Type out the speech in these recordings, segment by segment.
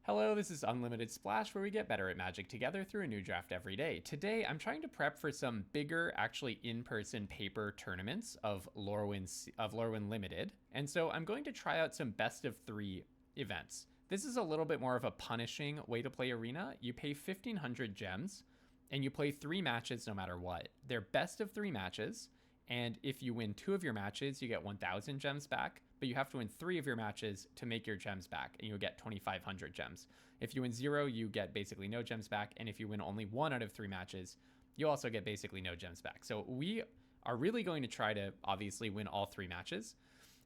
Hello, this is Unlimited Splash, where we get better at Magic together through a new draft every day. Today, I'm trying to prep for some bigger, actually in-person paper tournaments of Lorwyn Limited, and so I'm going to try out some best of 3 events. This is a little bit more of a punishing way to play Arena. You pay 1,500 gems, and you play 3 matches no matter what. They're best of 3 matches, and if you win 2 of your matches, you get 1,000 gems back, but you have to win 3 of your matches to make your gems back, and you'll get 2,500 gems. If you win 0, you get basically no gems back, and if you win only 1 out of 3 matches, you also get basically no gems back. So we are really going to try to obviously win all 3 matches.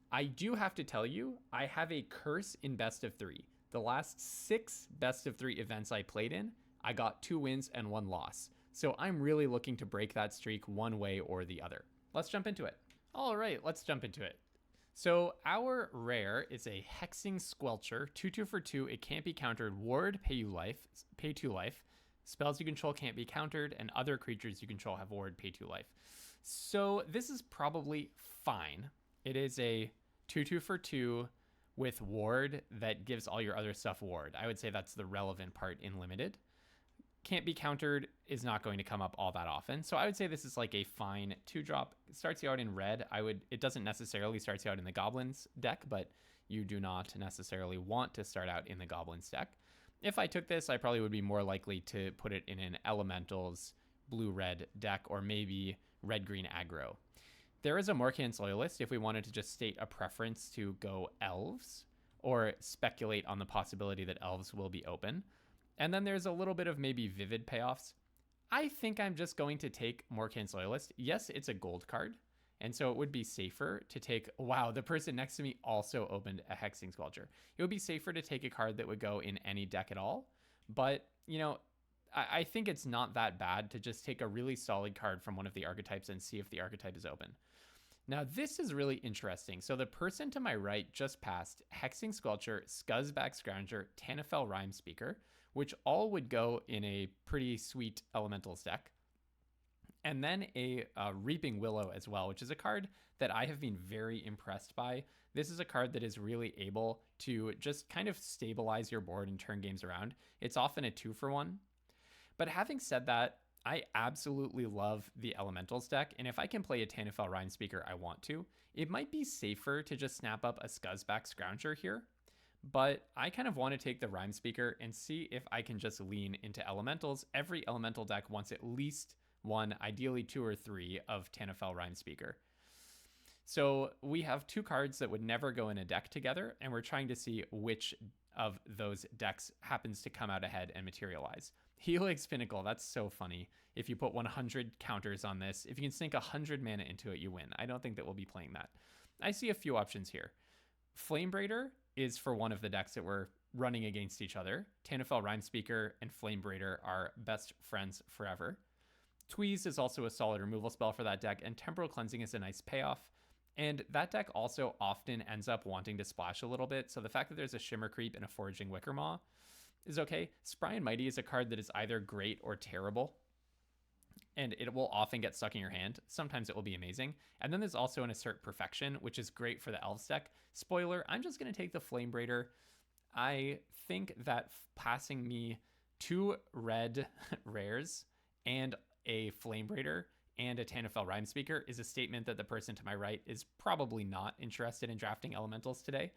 I do have to tell you, I have a curse in best of 3. The last 6 best of 3 events I played in, I got 2 wins and 1 loss. So I'm really looking to break that streak one way or the other. Let's jump into it. All right, let's jump into it. So our rare is a Hexing Squelcher, 2/2 for 2. It can't be countered. Ward, pay 2 life. Spells you control can't be countered, and other creatures you control have ward, pay 2 life. So this is probably fine. It is a 2/2 for 2 with ward that gives all your other stuff ward. I would say that's the relevant part in limited. Can't be countered is not going to come up all that often. So I would say this is like a fine 2-drop. It starts you out in red. It doesn't necessarily start you out in the Goblins deck, but you do not necessarily want to start out in the Goblins deck. If I took this, I probably would be more likely to put it in an Elementals blue-red deck, or maybe red-green aggro. There is a Morkhan's Loyalist if we wanted to just state a preference to go elves, or speculate on the possibility that elves will be open. And then there's a little bit of maybe vivid payoffs. I think I'm just going to take Morkhan's Loyalist. Yes, it's a gold card, and so it would be safer to take... Wow, the person next to me also opened a Hexing Squelcher. It would be safer to take a card that would go in any deck at all. But, you know, I think it's not that bad to just take a really solid card from one of the archetypes and see if the archetype is open. Now, this is really interesting. So the person to my right just passed Hexing Squelcher, Scuzzback Scrounger, Tanafel Rhyme Speaker, which all would go in a pretty sweet Elementals deck. And then a Reaping Willow as well, which is a card that I have been very impressed by. This is a card that is really able to just kind of stabilize your board and turn games around. It's often a 2-for-1. But having said that, I absolutely love the Elementals deck, and if I can play a Tanafel Rhyme Speaker, I want to. It might be safer to just snap up a Scuzzback Scrounger here, but I kind of want to take the Rhyme Speaker and see if I can just lean into Elementals. Every Elemental deck wants at least 1, ideally 2 or 3 of Tanafel Rhyme Speaker. So we have 2 cards that would never go in a deck together, and we're trying to see which of those decks happens to come out ahead and materialize. Helix Pinnacle, that's so funny. If you put 100 counters on this, if you can sink 100 mana into it, you win. I don't think that we'll be playing that. I see a few options here. Flamebraider is for one of the decks that we're running against each other. Tanafel Rhyme Speaker and Flamebraider are best friends forever. Tweeze is also a solid removal spell for that deck, and Temporal Cleansing is a nice payoff. And that deck also often ends up wanting to splash a little bit, so the fact that there's a Shimmer Creep and a Foraging Wickermaw is okay. Spry and Mighty is a card that is either great or terrible, and it will often get stuck in your hand. Sometimes it will be amazing. And then there's also an Assert Perfection, which is great for the Elves deck. Spoiler, I'm just going to take the Flamebraider. I think that passing me 2 red rares and a Flamebraider and a Tanafel Rhyme Speaker is a statement that the person to my right is probably not interested in drafting Elementals today.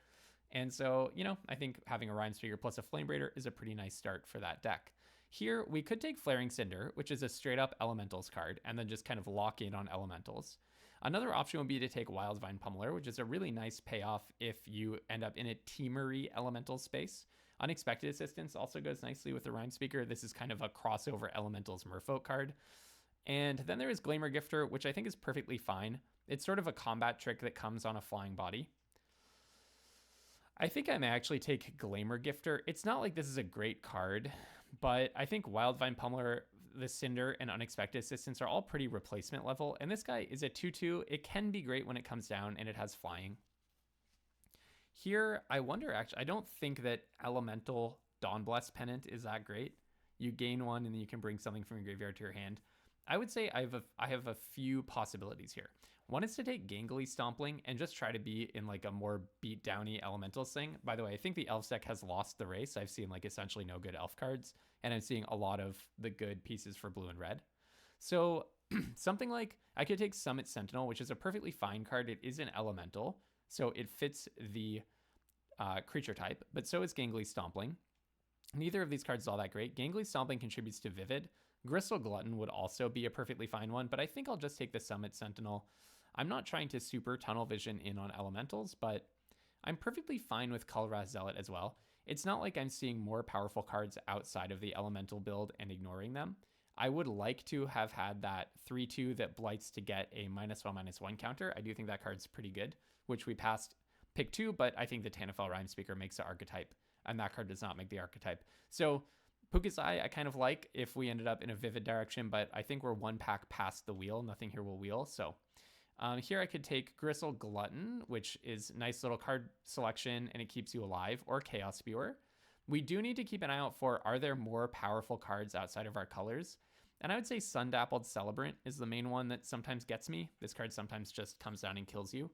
And so, you know, I think having a Rhyme Speaker plus a Flamebraider is a pretty nice start for that deck. Here, we could take Flaring Cinder, which is a straight-up Elementals card, and then just kind of lock in on Elementals. Another option would be to take Wildvine Pummeler, which is a really nice payoff if you end up in a teamery Elemental space. Unexpected Assistance also goes nicely with the Rhyme Speaker. This is kind of a crossover Elementals Merfolk card. And then there is Glamour Gifter, which I think is perfectly fine. It's sort of a combat trick that comes on a flying body. I think I may actually take Glamour Gifter. It's not like this is a great card, but I think Wildvine Pummeler, the Cinder, and Unexpected Assistance are all pretty replacement level. And this guy is a 2/2. It can be great when it comes down and it has flying. Here, I wonder, actually, I don't think that Elemental Dawnblessed Pennant is that great. You gain 1 and then you can bring something from your graveyard to your hand. I would say I have a few possibilities here. One is to take Gangly Stompling and just try to be in like a more beat downy elementals thing. By the way, I think the elf deck has lost the race. I've seen like essentially no good elf cards, and I'm seeing a lot of the good pieces for blue and red. So something like I could take Summit Sentinel, which is a perfectly fine card. It is an elemental, so it fits the creature type, but so is Gangly Stompling. Neither of these cards is all that great. Gangly Stompling contributes to Vivid. Gristle Glutton would also be a perfectly fine one, but I think I'll just take the Summit Sentinel. I'm not trying to super tunnel vision in on elementals, but I'm perfectly fine with Colorado Zealot as well. It's not like I'm seeing more powerful cards outside of the elemental build and ignoring them. I would like to have had that 3-2 that blights to get a -1/-1 counter. I do think that card's pretty good, which we passed pick 2, but I think the Tanafel Rhymespeaker makes the archetype, and that card does not make the archetype. So Puka's Eye, I kind of like if we ended up in a Vivid direction, but I think we're one pack past the wheel. Nothing here will wheel. So here I could take Gristle Glutton, which is nice little card selection, and it keeps you alive, or Chaos Spewer. We do need to keep an eye out for, are there more powerful cards outside of our colors? And I would say Sundappled Celebrant is the main one that sometimes gets me. This card sometimes just comes down and kills you.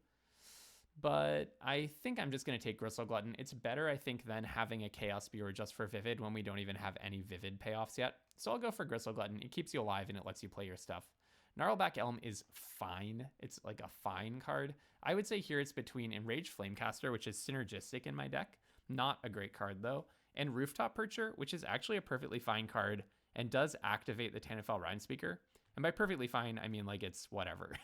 But I think I'm just going to take Gristle Glutton. It's better, I think, than having a Chaos Spewer just for Vivid when we don't even have any Vivid payoffs yet. So I'll go for Gristle Glutton. It keeps you alive and it lets you play your stuff. Gnarlback Elm is fine. It's like a fine card. I would say here it's between Enraged Flamecaster, which is synergistic in my deck. Not a great card, though. And Rooftop Percher, which is actually a perfectly fine card and does activate the Tanafel Rhymespeaker. And by perfectly fine, I mean like it's whatever.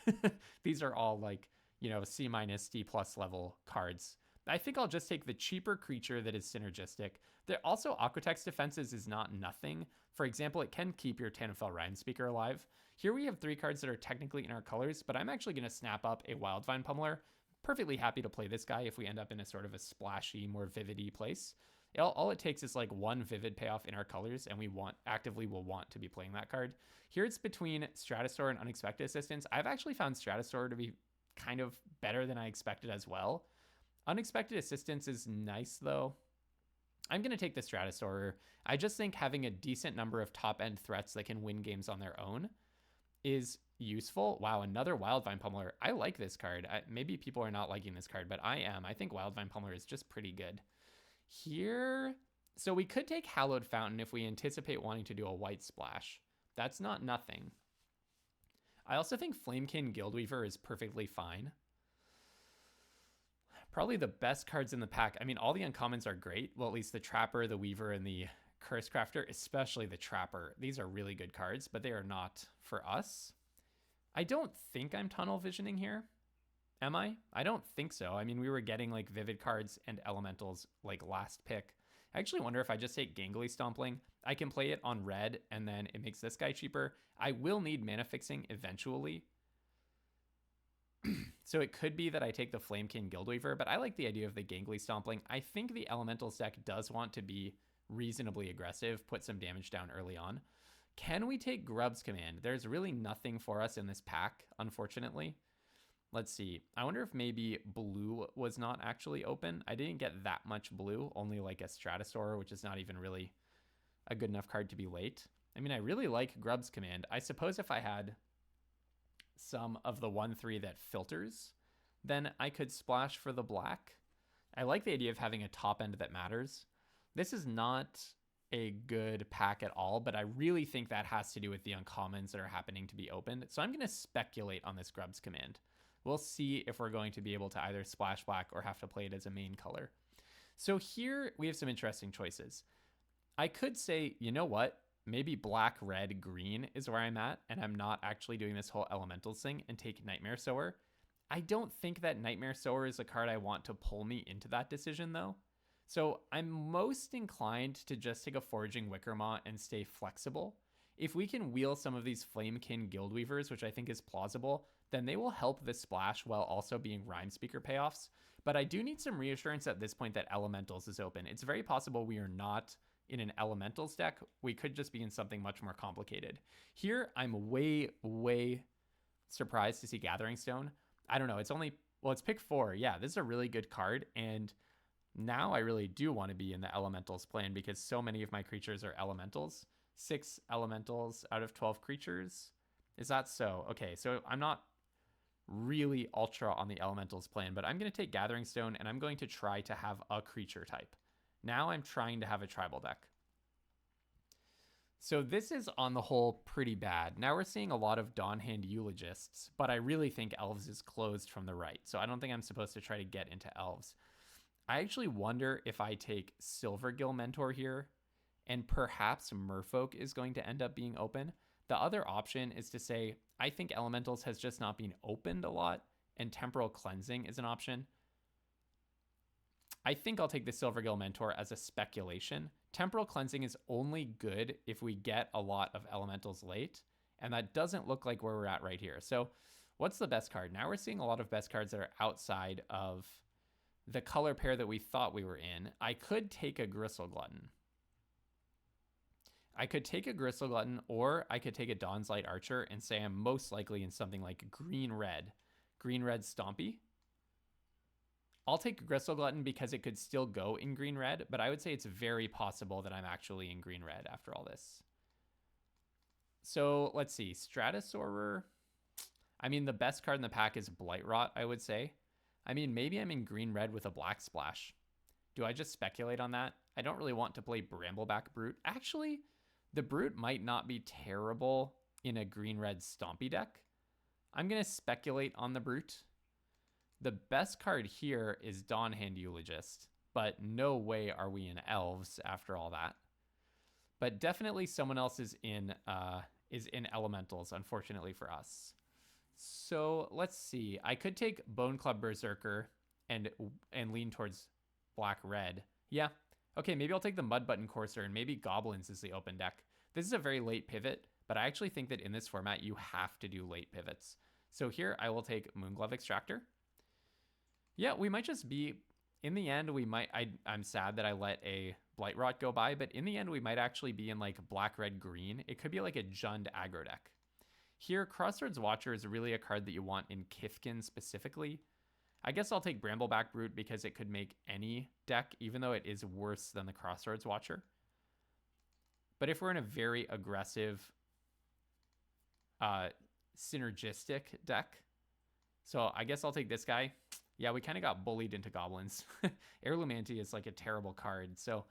These are all like, you know, C-, D+ level cards. I think I'll just take the cheaper creature that is synergistic. There also, Aquatex Defenses is not nothing. For example, it can keep your Tanafel Rhymespeaker alive. Here we have 3 cards that are technically in our colors, but I'm actually going to snap up a Wildvine Pummeler. Perfectly happy to play this guy if we end up in a sort of a splashy, more vivid-y place. All it takes is like one Vivid payoff in our colors, and we actively will want to be playing that card. Here it's between Stratosaur and Unexpected Assistance. I've actually found Stratosaur to be kind of better than I expected as well. Unexpected Assistance is nice, though. I'm going to take the Stratosaur. I just think having a decent number of top-end threats that can win games on their own is useful. Wow, another Wildvine Pummeler. I like this card. Maybe people are not liking this card, but I am. I think Wildvine Pummeler is just pretty good. Here, so we could take Hallowed Fountain if we anticipate wanting to do a white splash. That's not nothing. I also think Flamekin Guildweaver is perfectly fine. Probably the best cards in the pack. I mean, all the uncommons are great. Well, at least the Trapper, the Weaver, and the Curse Crafter, especially the Trapper. These are really good cards, but they are not for us. I don't think I'm tunnel visioning here. Am I? I don't think so. I mean, we were getting like Vivid cards and elementals like last pick. I actually wonder if I just take Gangly Stompling. I can play it on red and then it makes this guy cheaper. I will need mana fixing eventually. So it could be that I take the Flamekin Guildweaver, but I like the idea of the Gangly Stompling. I think the elementals deck does want to be reasonably aggressive, put some damage down early on. Can we take Grub's Command? There's really nothing for us in this pack, unfortunately. Let's see. I wonder if maybe blue was not actually open. I didn't get that much blue, only like a Stratosaur, which is not even really a good enough card to be late. I mean, I really like Grub's Command. I suppose if I had some of the 1/3 that filters, then I could splash for the black. I like the idea of having a top end that matters. This is not a good pack at all, but I really think that has to do with the uncommons that are happening to be opened. So I'm going to speculate on this Grub's Command. We'll see if we're going to be able to either splash black or have to play it as a main color. So here we have some interesting choices. I could say, you know what? Maybe black, red, green is where I'm at, and I'm not actually doing this whole elementals thing and take Nightmare Sower. I don't think that Nightmare Sower is a card I want to pull me into that decision, though. So I'm most inclined to just take a Foraging Wickermaw and stay flexible. If we can wheel some of these Flamekin Guildweavers, which I think is plausible, then they will help the splash while also being Rhymespeaker payoffs. But I do need some reassurance at this point that Elementals is open. It's very possible we are not in an Elementals deck. We could just be in something much more complicated. Here, I'm way, way surprised to see Gathering Stone. I don't know. It's only, well, it's pick 4. Yeah, this is a really good card. And now I really do want to be in the Elementals plan because so many of my creatures are Elementals. 6 Elementals out of 12 creatures. Is that so? Okay, so I'm not really ultra on the elementals plan, but I'm going to take Gathering Stone and I'm going to try to have a creature type. Now I'm trying to have a tribal deck. So this is on the whole pretty bad. Now we're seeing a lot of Dawnhand Eulogists, but I really think Elves is closed from the right. So I don't think I'm supposed to try to get into Elves. I actually wonder if I take Silvergill Mentor here, and perhaps Merfolk is going to end up being open. The other option is to say, I think Elementals has just not been opened a lot, and Temporal Cleansing is an option. I think I'll take the Silvergill Mentor as a speculation. Temporal Cleansing is only good if we get a lot of Elementals late, and that doesn't look like where we're at right here. So what's the best card? Now we're seeing a lot of best cards that are outside of the color pair that we thought we were in. I could take a Gristle Glutton. I could take a Gristle Glutton, or I could take a Dawn's Light Archer and say I'm most likely in something like green-red. Green-red Stompy. I'll take Gristle Glutton because it could still go in green-red, but I would say it's very possible that I'm actually in green-red after all this. So let's see. Stratosaurus. I mean, the best card in the pack is Blightrot, I would say. I mean, maybe I'm in green-red with a Black Splash. Do I just speculate on that? I don't really want to play Brambleback Brute. Actually, the Brute might not be terrible in a green-red Stompy deck. I'm going to speculate on the Brute. The best card here is Dawnhand Eulogist, but no way are we in Elves after all that. But definitely someone else is in Elementals, unfortunately for us. So let's see. I could take Bone Club Berserker and lean towards black-red. Yeah. Okay, maybe I'll take the Mud Button Courser, and maybe Goblins is the open deck. This is a very late pivot, but I actually think that in this format, you have to do late pivots. So here, I will take Moonglove Extractor. Yeah, we might just be... In the end, we might... I'm sad that I let a Blightrot go by, but in the end, we might actually be in, like, black-red-green. It could be like a Jund aggro deck. Here, Crossroads Watcher is really a card that you want in Kifkin specifically. I guess I'll take Brambleback Brute because it could make any deck, even though it is worse than the Crossroads Watcher. But if we're in a very aggressive, synergistic deck, so I guess I'll take this guy. Yeah, we kind of got bullied into Goblins. Heirloom Ante is like a terrible card, so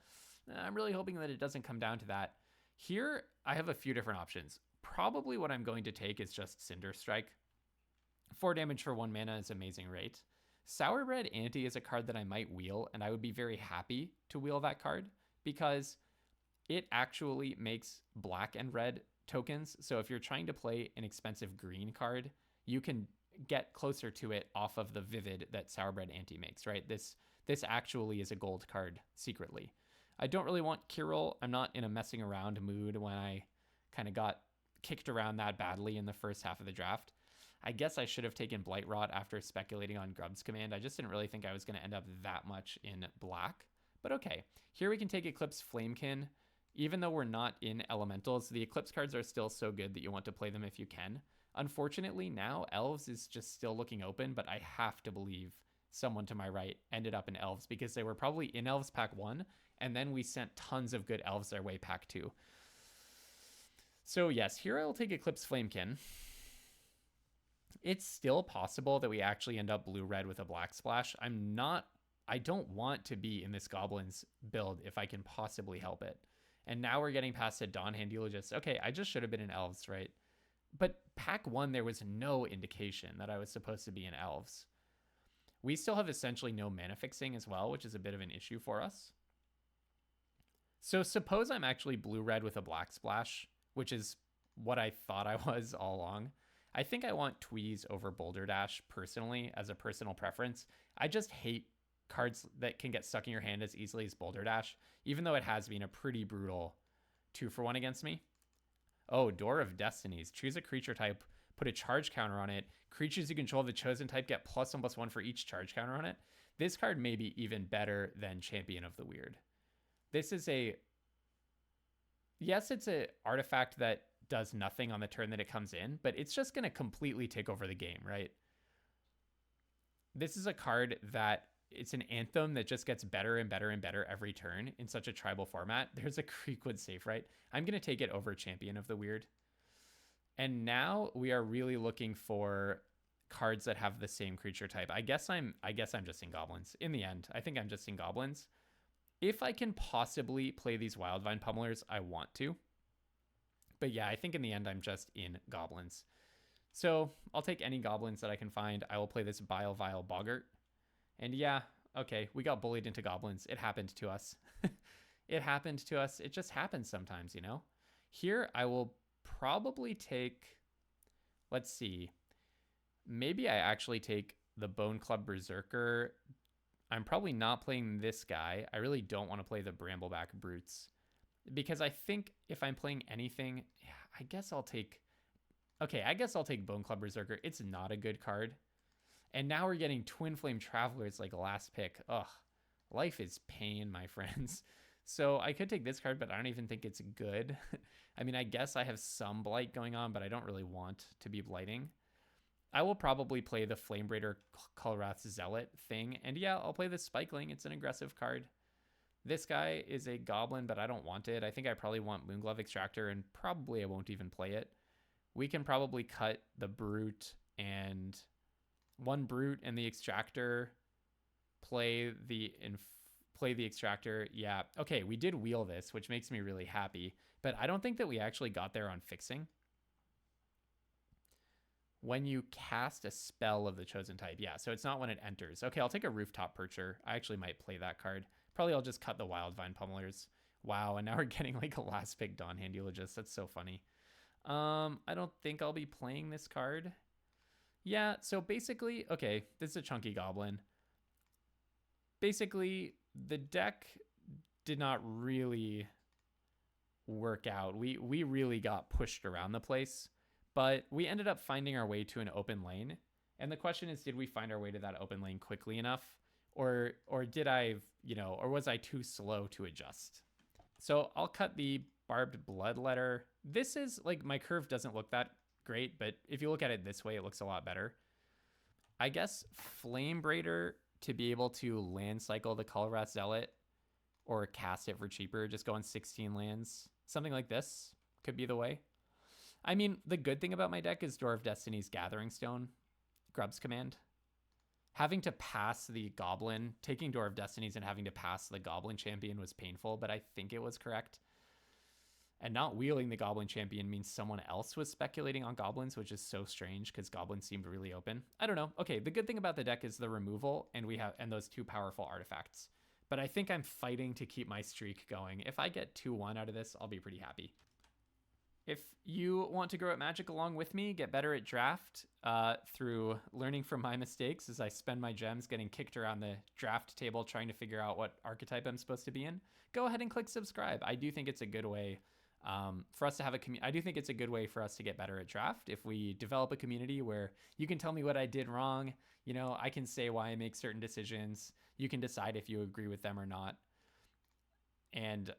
I'm really hoping that it doesn't come down to that. Here, I have a few different options. Probably what I'm going to take is just Cinder Strike. 4 damage for 1 mana is amazing rate. Sourbred Ante is a card that I might wheel, and I would be very happy to wheel that card because it actually makes black and red tokens. So if you're trying to play an expensive green card, you can get closer to it off of the Vivid that Sourbred Ante makes, right? This actually is a gold card secretly. I don't really want Kirill. I'm not in a messing around mood when I kind of got kicked around that badly in the first half of the draft. I guess I should have taken Blightrot after speculating on Grub's Command. I just didn't really think I was going to end up that much in black. But okay, here we can take Eclipse Flamekin. Even though we're not in Elementals, the Eclipse cards are still so good that you want to play them if you can. Unfortunately, now Elves is just still looking open, but I have to believe someone to my right ended up in Elves because they were probably in Elves pack 1, and then we sent tons of good Elves their way pack 2. So yes, here I'll take Eclipse Flamekin. It's still possible that we actually end up blue-red with a Black Splash. I don't want to be in this Goblins build if I can possibly help it. And now we're getting past a Dawnhand Eulogist. Okay, I just should have been in Elves, right? But pack 1, there was no indication that I was supposed to be in Elves. We still have essentially no mana fixing as well, which is a bit of an issue for us. So suppose I'm actually blue-red with a Black Splash, which is what I thought I was all along. I think I want Tweeze over Boulder Dash personally as a personal preference. I just hate cards that can get stuck in your hand as easily as Boulder Dash, even though it has been a pretty brutal 2-for-1 against me. Oh, Door of Destinies. Choose a creature type, put a charge counter on it. Creatures you control of the chosen type get +1/+1 for each charge counter on it. This card may be even better than Champion of the Weird. This is yes, it's an artifact that does nothing on the turn that it comes in, but it's just going to completely take over the game, right? This is a card that it's an anthem that just gets better and better and better every turn in such a tribal format. There's a Creekwood safe, right? I'm going to take it over Champion of the Weird. And now we are really looking for cards that have the same creature type. I guess I'm just in goblins. In the end, I think I'm just in goblins. If I can possibly play these Wildvine Pummelers, I want to. But yeah, I think in the end, I'm just in goblins. So I'll take any goblins that I can find. I will play this Bile Vile Boggart. And yeah, okay, we got bullied into goblins. It happened to us. It happened to us. It just happens sometimes, you know? Here, I will probably take, let's see, maybe I actually take the Bone Club Berserker. I'm probably not playing this guy. I really don't want to play the Brambleback Brutes. Because I think if I'm playing anything, yeah, I guess I'll take Bone Club Berserker. It's not a good card. And now we're getting Twin Flame Travelers like last pick. Ugh, life is pain, my friends. So I could take this card, but I don't even think it's good. I mean, I guess I have some blight going on, but I don't really want to be blighting. I will probably play the Flamebraider Kulrath's Zealot thing. And yeah, I'll play the Spikeling. It's an aggressive card. This guy is a goblin, but I don't want it. I think I probably want Moonglove Extractor, and probably I won't even play it. We can probably cut the Brute and one Brute and the Extractor, play the Extractor. Yeah, okay, we did wheel this, which makes me really happy, but I don't think that we actually got there on fixing. When you cast a spell of the chosen type. Yeah, so it's not when it enters. Okay, I'll take a Rooftop Percher. I actually might play that card. Probably I'll just cut the Wildvine Pummelers. Wow, and now we're getting like a last pick Dawnhand Eulogist. That's so funny. I don't think I'll be playing this card. Yeah, so basically, okay, this is a chunky goblin. Basically, the deck did not really work out. We really got pushed around the place, but we ended up finding our way to an open lane. And the question is, did we find our way to that open lane quickly enough? Or did I, or was I too slow to adjust? So I'll cut the Barbed Bloodletter. This is like, my curve doesn't look that great, but if you look at it this way, it looks a lot better. I guess Flamebraider to be able to land cycle the Kulrath Zealot or cast it for cheaper, just go on 16 lands. Something like this could be the way. I mean, the good thing about my deck is Door of Destiny's Gathering Stone, Grub's Command. Having to pass the Goblin, taking Door of Destinies and having to pass the Goblin Champion was painful, but I think it was correct. And not wheeling the Goblin Champion means someone else was speculating on Goblins, which is so strange because Goblins seemed really open. I don't know. Okay, the good thing about the deck is the removal and those two powerful artifacts. But I think I'm fighting to keep my streak going. If I get 2-1 out of this, I'll be pretty happy. If you want to grow at Magic along with me, get better at draft through learning from my mistakes as I spend my gems getting kicked around the draft table trying to figure out what archetype I'm supposed to be in, go ahead and click subscribe. I do think it's a good way for us to have a community. I do think it's a good way for us to get better at draft. If we develop a community where you can tell me what I did wrong, I can say why I make certain decisions. You can decide if you agree with them or not. And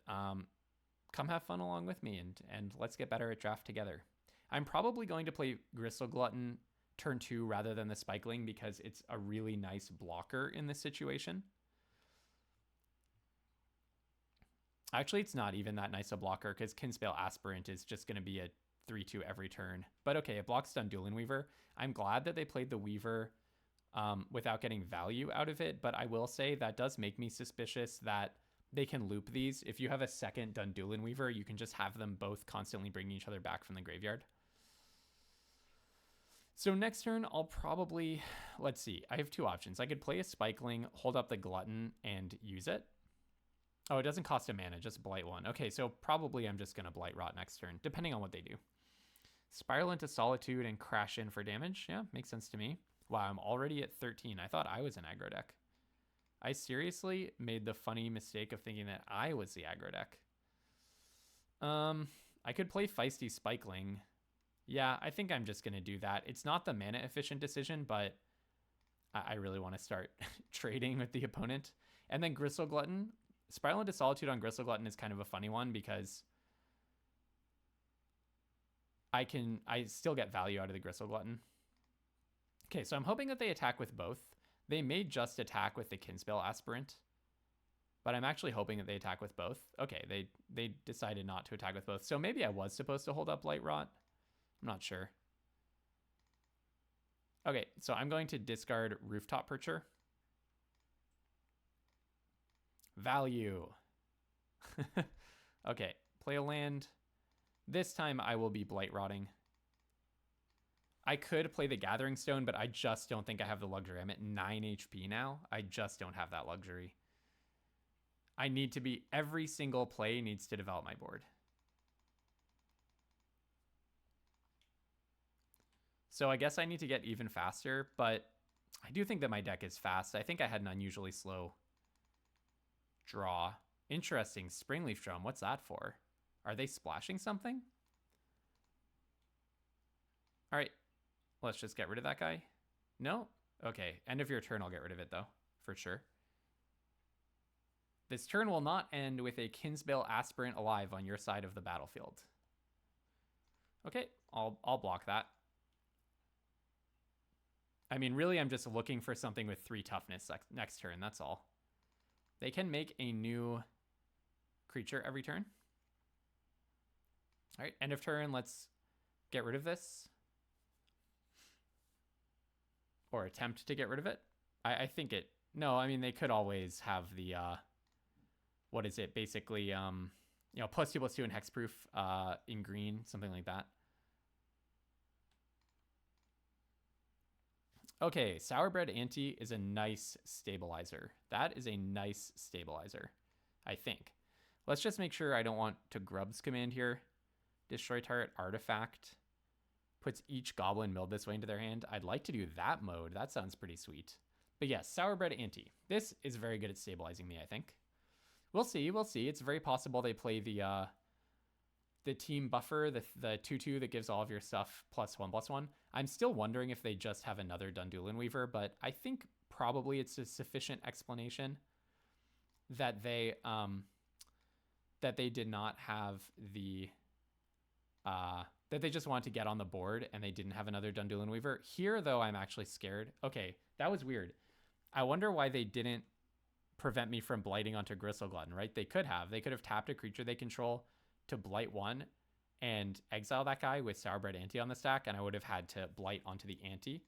come have fun along with me and let's get better at draft together. I'm probably going to play Gristle Glutton turn 2 rather than the Spikeling because it's a really nice blocker in this situation. Actually, it's not even that nice a blocker because Kinspale Aspirant is just going to be a 3-2 every turn. But okay, it blocks Dundulin Weaver. I'm glad that they played the Weaver without getting value out of it, but I will say that does make me suspicious that they can loop these. If you have a second Dundulin Weaver, you can just have them both constantly bringing each other back from the graveyard. So next turn, I'll probably, let's see, I have two options. I could play a Spikeling, hold up the Glutton, and use it. Oh, it doesn't cost a mana, just Blight 1. Okay, so probably I'm just going to Blight Rot next turn, depending on what they do. Spiral into Solitude and crash in for damage. Yeah, makes sense to me. Wow, I'm already at 13. I thought I was an aggro deck. I seriously made the funny mistake of thinking that I was the aggro deck. I could play Feisty Spikeling. Yeah, I think I'm just going to do that. It's not the mana efficient decision, but I really want to start trading with the opponent. And then Gristle Glutton. Spiral into Solitude on Gristle Glutton is kind of a funny one because I still get value out of the Gristle Glutton. Okay, so I'm hoping that they attack with both. They may just attack with the Kinspale Aspirant, but I'm actually hoping that they attack with both. Okay, they decided not to attack with both. So maybe I was supposed to hold up Light Rot. I'm not sure. Okay, so I'm going to discard Rooftop Percher. Value. Okay, play a land. This time I will be Blight Rotting. I could play the Gathering Stone, but I just don't think I have the luxury. I'm at 9 HP now. I just don't have that luxury. I need to be, every single play needs to develop my board. So I guess I need to get even faster, but I do think that my deck is fast. I think I had an unusually slow draw. Interesting. Springleaf Drum. What's that for? Are they splashing something? All right. Let's just get rid of that guy. No? Okay. End of your turn. I'll get rid of it, though. For sure. This turn will not end with a Kinsbale Aspirant alive on your side of the battlefield. Okay. I'll block that. I mean, really, I'm just looking for something with 3 toughness next turn. That's all. They can make a new creature every turn. All right, end of turn. Let's get rid of this. Or attempt to get rid of it. I think it... No, I mean, they could always have the... what is it? Basically, you know, +2/+2 and hexproof in green. Something like that. Okay, Sourbred Ante is a nice stabilizer. That is a nice stabilizer, I think. Let's just make sure I don't want to Grubs command here. Destroy target artifact. Puts each goblin milled this way into their hand. I'd like to do that mode. That sounds pretty sweet. But yes, Sourbred Ante. This is very good at stabilizing me, I think. We'll see, we'll see. It's very possible they play the team buffer, the 2/2 that gives all of your stuff +1/+1. I'm still wondering if they just have another Dundulin Weaver, but I think probably it's a sufficient explanation that they did not have the that they just wanted to get on the board and they didn't have another Dundulin Weaver. Here, though, I'm actually scared. Okay, that was weird. I wonder why they didn't prevent me from blighting onto Gristleglutton, right? They could have. They could have tapped a creature they control to blight 1 and exile that guy with Sourbred Ante on the stack, and I would have had to blight onto the Ante.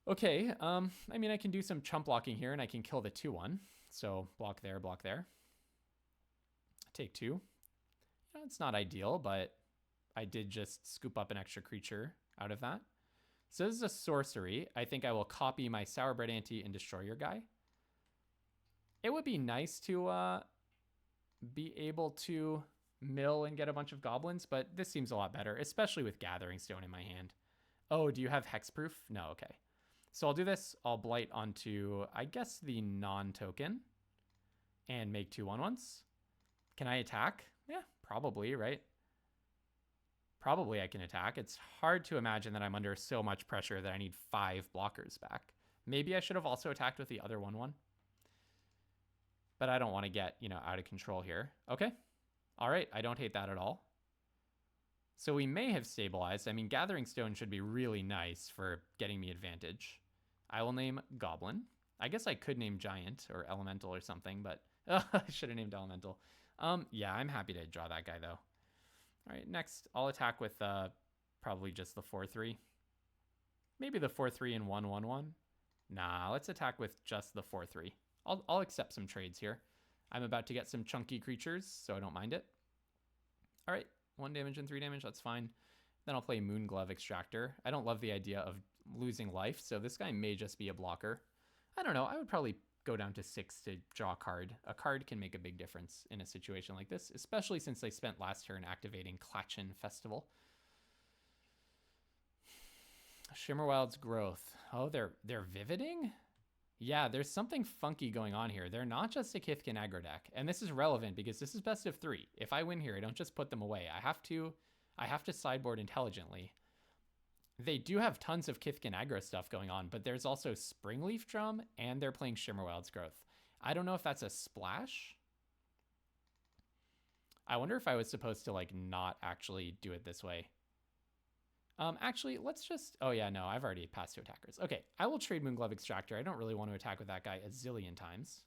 Okay, I mean, I can do some chump blocking here, and I can kill the 2/1. So block there, block there. Take 2. You know, it's not ideal, but I did just scoop up an extra creature out of that. So this is a sorcery. I think I will copy my Sourbred Ante and destroy your guy. It would be nice to be able to mill and get a bunch of goblins, but this seems a lot better, especially with Gathering Stone in my hand. Oh, do you have hexproof? No, okay. So I'll do this. I'll blight onto, I guess, the non-token and make 2 1/1s. Can I attack? Yeah, probably, right? Probably I can attack. It's hard to imagine that I'm under so much pressure that I need 5 blockers back. Maybe I should have also attacked with the other 1/1. But I don't want to get, you know, out of control here. Okay. All right. I don't hate that at all. So we may have stabilized. I mean, Gathering Stone should be really nice for getting me advantage. I will name Goblin. I guess I could name Giant or Elemental or something, but I should have named Elemental. Yeah, I'm happy to draw that guy, though. All right, next, I'll attack with probably just the 4/3. Maybe the 4/3 and 1/1/1. Nah, let's attack with just the 4/3. I'll accept some trades here. I'm about to get some chunky creatures, so I don't mind it. All right, 1 damage and 3 damage, that's fine. Then I'll play Moonglove Extractor. I don't love the idea of losing life, so this guy may just be a blocker. I don't know, I would probably go down to 6 to draw a card. A card can make a big difference in a situation like this, especially since they spent last turn activating Klatchen Festival. Shimmerwild's Growth. Oh, they're Vividing? Yeah, there's something funky going on here. They're not just a Kithkin aggro deck, and this is relevant because this is best of 3. If I win here, I don't just put them away. I have to sideboard intelligently. They do have tons of Kithkin aggro stuff going on, but there's also Springleaf Drum, and they're playing Shimmerwild's Growth. I don't know if that's a splash. I wonder if I was supposed to, like, not actually do it this way. Actually, let's just... Oh, yeah, no, I've already passed to attackers. Okay, I will trade Moonglove Extractor. I don't really want to attack with that guy a zillion times.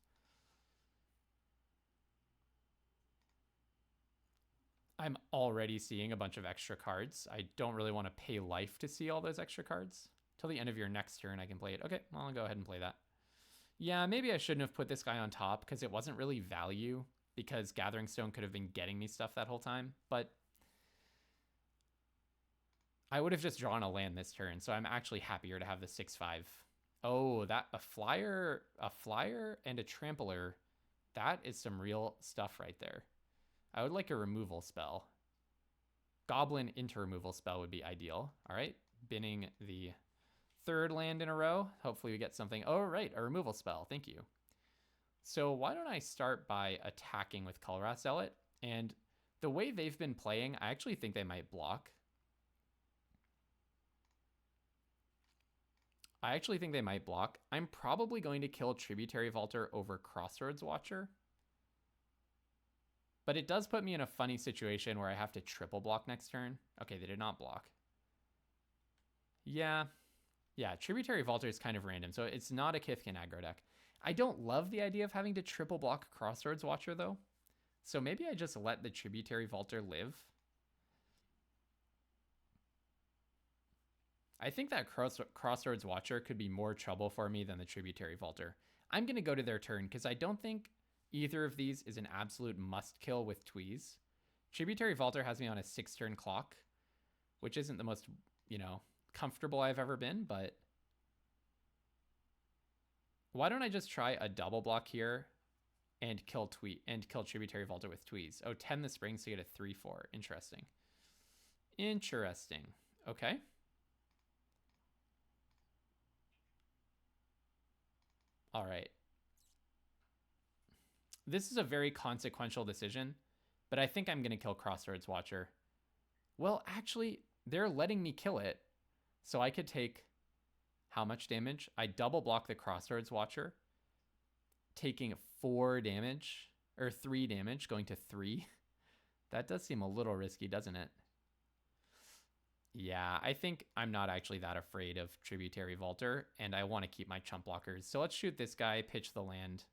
I'm already seeing a bunch of extra cards. I don't really want to pay life to see all those extra cards. Till the end of your next turn, I can play it. Okay, well, I'll go ahead and play that. Yeah, maybe I shouldn't have put this guy on top because it wasn't really value, because Gathering Stone could have been getting me stuff that whole time, but I would have just drawn a land this turn, so I'm actually happier to have the 6/5. Oh, that a flyer and a trampler. That is some real stuff right there. I would like a removal spell. Goblin into removal spell would be ideal. All right, binning the third land in a row. Hopefully we get something. Oh, right, a removal spell. Thank you. So why don't I start by attacking with Kulrah Zealot? And the way they've been playing, I actually think they might block. I'm probably going to kill Tributary Vaulter over Crossroads Watcher. But it does put me in a funny situation where I have to triple block next turn. Okay, they did not block. Yeah, Tributary Vaulter is kind of random, so it's not a Kithkin aggro deck. I don't love the idea of having to triple block Crossroads Watcher, though. So maybe I just let the Tributary Vaulter live. I think that Crossroads Watcher could be more trouble for me than the Tributary Vaulter. I'm going to go to their turn because I don't think either of these is an absolute must-kill with Tweez. Tributary Vaulter has me on a 6-turn clock, which isn't the most, comfortable I've ever been, but why don't I just try a double block here and kill Tributary Vaulter with Tweez? Oh, 10 the Springs to get a 3/4. Interesting. Okay. All right. This is a very consequential decision, but I think I'm going to kill Crossroads Watcher. Well, actually, they're letting me kill it, so I could take how much damage? I double block the Crossroads Watcher, taking 4 damage, or 3 damage, going to 3. That does seem a little risky, doesn't it? Yeah, I think I'm not actually that afraid of Tributary Vaulter, and I want to keep my chump blockers. So let's shoot this guy, pitch the land.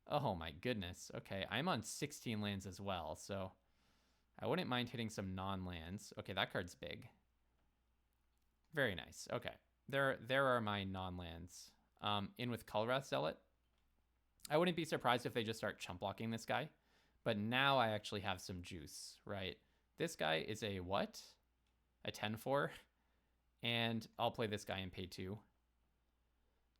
Oh my goodness. Okay, I'm on 16 lands as well, so I wouldn't mind hitting some non-lands. Okay, that card's big. Very nice. Okay, there are my non-lands. In with Kulrah Zealot. I wouldn't be surprised if they just start chump blocking this guy, but now I actually have some juice, right? This guy is a what? A 10/4, and I'll play this guy and pay 2.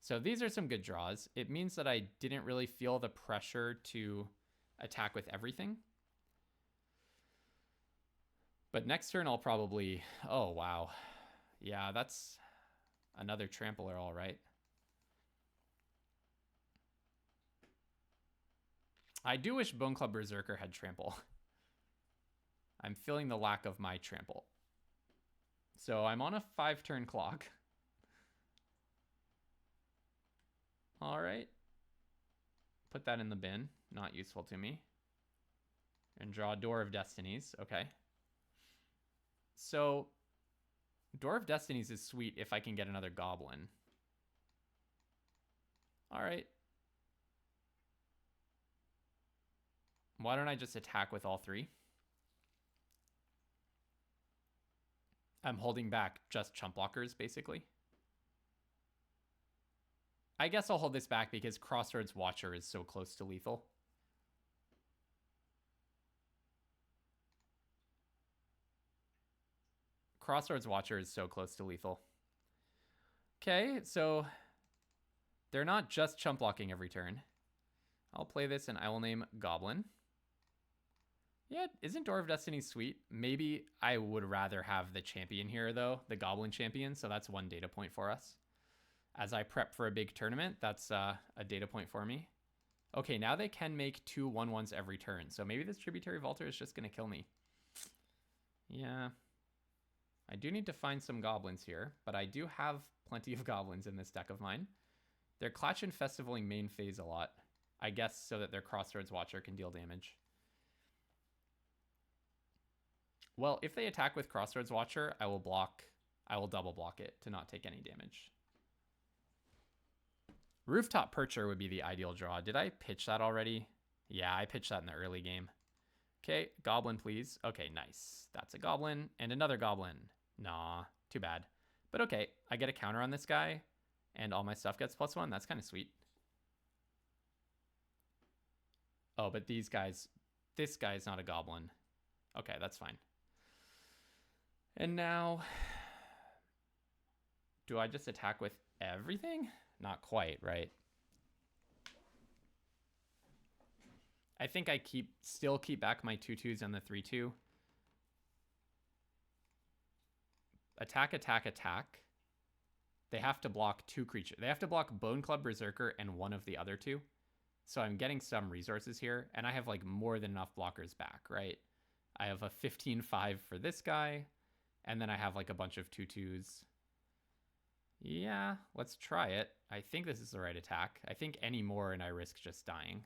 So these are some good draws. It means that I didn't really feel the pressure to attack with everything. But next turn I'll probably... Oh, wow. Yeah, that's another trampler, all right. I do wish Bone Club Berserker had trample. I'm feeling the lack of my trample. So I'm on a 5-turn clock. All right. Put that in the bin. Not useful to me. And draw Door of Destinies. Okay. So Door of Destinies is sweet if I can get another goblin. All right. Why don't I just attack with all 3? I'm holding back just chump blockers, basically. I guess I'll hold this back because Crossroads Watcher is so close to lethal. Crossroads Watcher is so close to lethal. Okay, so they're not just chump blocking every turn. I'll play this and I will name Goblin. Yeah, isn't Door of Destiny sweet? Maybe I would rather have the champion here, though, the Goblin champion, so that's 1 data point for us. As I prep for a big tournament, that's a data point for me. Okay, now they can make 2 1/1s every turn, so maybe this Tributary Vaulter is just going to kill me. Yeah. I do need to find some goblins here, but I do have plenty of goblins in this deck of mine. They're Clutch and Festivaling main phase a lot, I guess, so that their Crossroads Watcher can deal damage. Well, if they attack with Crossroads Watcher, I will double block it to not take any damage. Rooftop Percher would be the ideal draw. Did I pitch that already? Yeah, I pitched that in the early game. Okay, goblin, please. Okay, nice. That's a goblin and another goblin. Nah, too bad. But okay, I get a counter on this guy and all my stuff gets +1. That's kind of sweet. Oh, but these guys, this guy's not a goblin. Okay, that's fine. And now, do I just attack with everything? Not quite, right? I think I still keep back my 2/2s and the 3/2. Attack, attack, attack. They have to block 2 creatures. They have to block Bone Club, Berserker, and one of the other 2. So I'm getting some resources here, and I have like more than enough blockers back, right? I have a 15/5 for this guy, and then I have like a bunch of 2/2s. Yeah, let's try it. I think this is the right attack. I think any more and I risk just dying.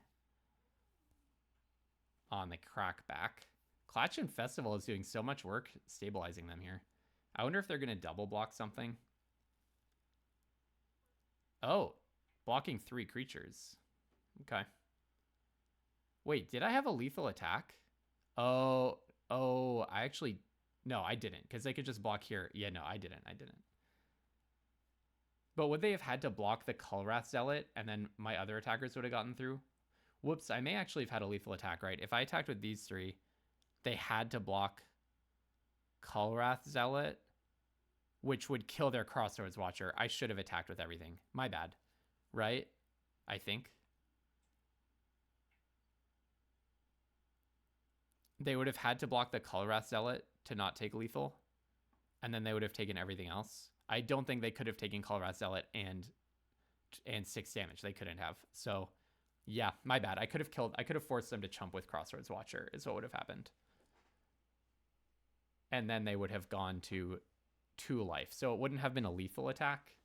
On the crackback. Clutch and Festival is doing so much work stabilizing them here. I wonder if they're going to double block something. Oh, blocking 3 creatures. Okay. Wait, did I have a lethal attack? Oh, I actually... No, I didn't, because they could just block here. Yeah, no, I didn't. But would they have had to block the Kulrath Zealot, and then my other attackers would have gotten through? Whoops, I may actually have had a lethal attack, right? If I attacked with these 3, they had to block Kulrath Zealot, which would kill their Crossroads Watcher. I should have attacked with everything. My bad. Right? I think. They would have had to block the Kulrath Zealot to not take lethal, and then they would have taken everything else. I don't think they could have taken Kulrath Zealot and 6 damage. They couldn't have. So, yeah, my bad. I could have forced them to chump with Crossroads Watcher is what would have happened. And then they would have gone to 2 life. So it wouldn't have been a lethal attack,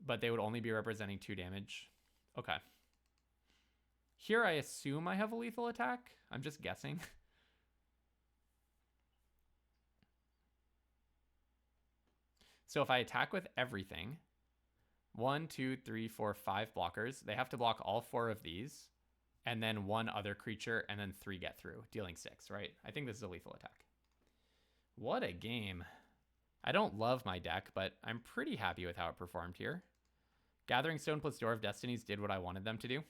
but they would only be representing 2 damage. Okay. Here I assume I have a lethal attack. I'm just guessing. So if I attack with everything, 1, 2, 3, 4, 5 blockers, they have to block all 4 of these, and then 1 other creature, and then 3 get through, dealing 6, right? I think this is a lethal attack. What a game. I don't love my deck, but I'm pretty happy with how it performed here. Gathering Stone plus Door of Destinies did what I wanted them to do.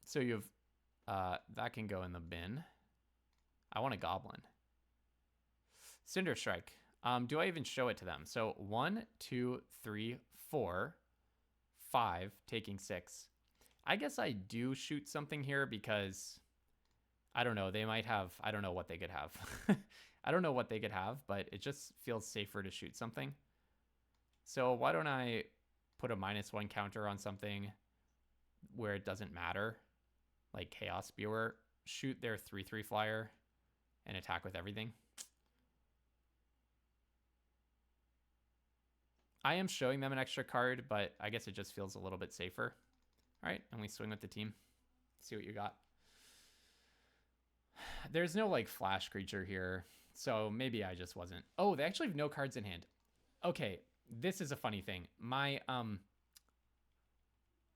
So you have, that can go in the bin. I want a Goblin. Cinder Strike. Do I even show it to them? So 1, 2, 3, 4, 5, taking 6. I guess I do shoot something here because I don't know. They might have, I don't know what they could have. I don't know what they could have, but it just feels safer to shoot something. So why don't I put a -1 counter on something where it doesn't matter? Like Chaos Spewer, shoot their 3/3 flyer and attack with everything. I am showing them an extra card, but I guess it just feels a little bit safer. All right, and we swing with the team. See what you got. There's no like flash creature here, so maybe I just wasn't. Oh, they actually have no cards in hand. Okay, this is a funny thing. My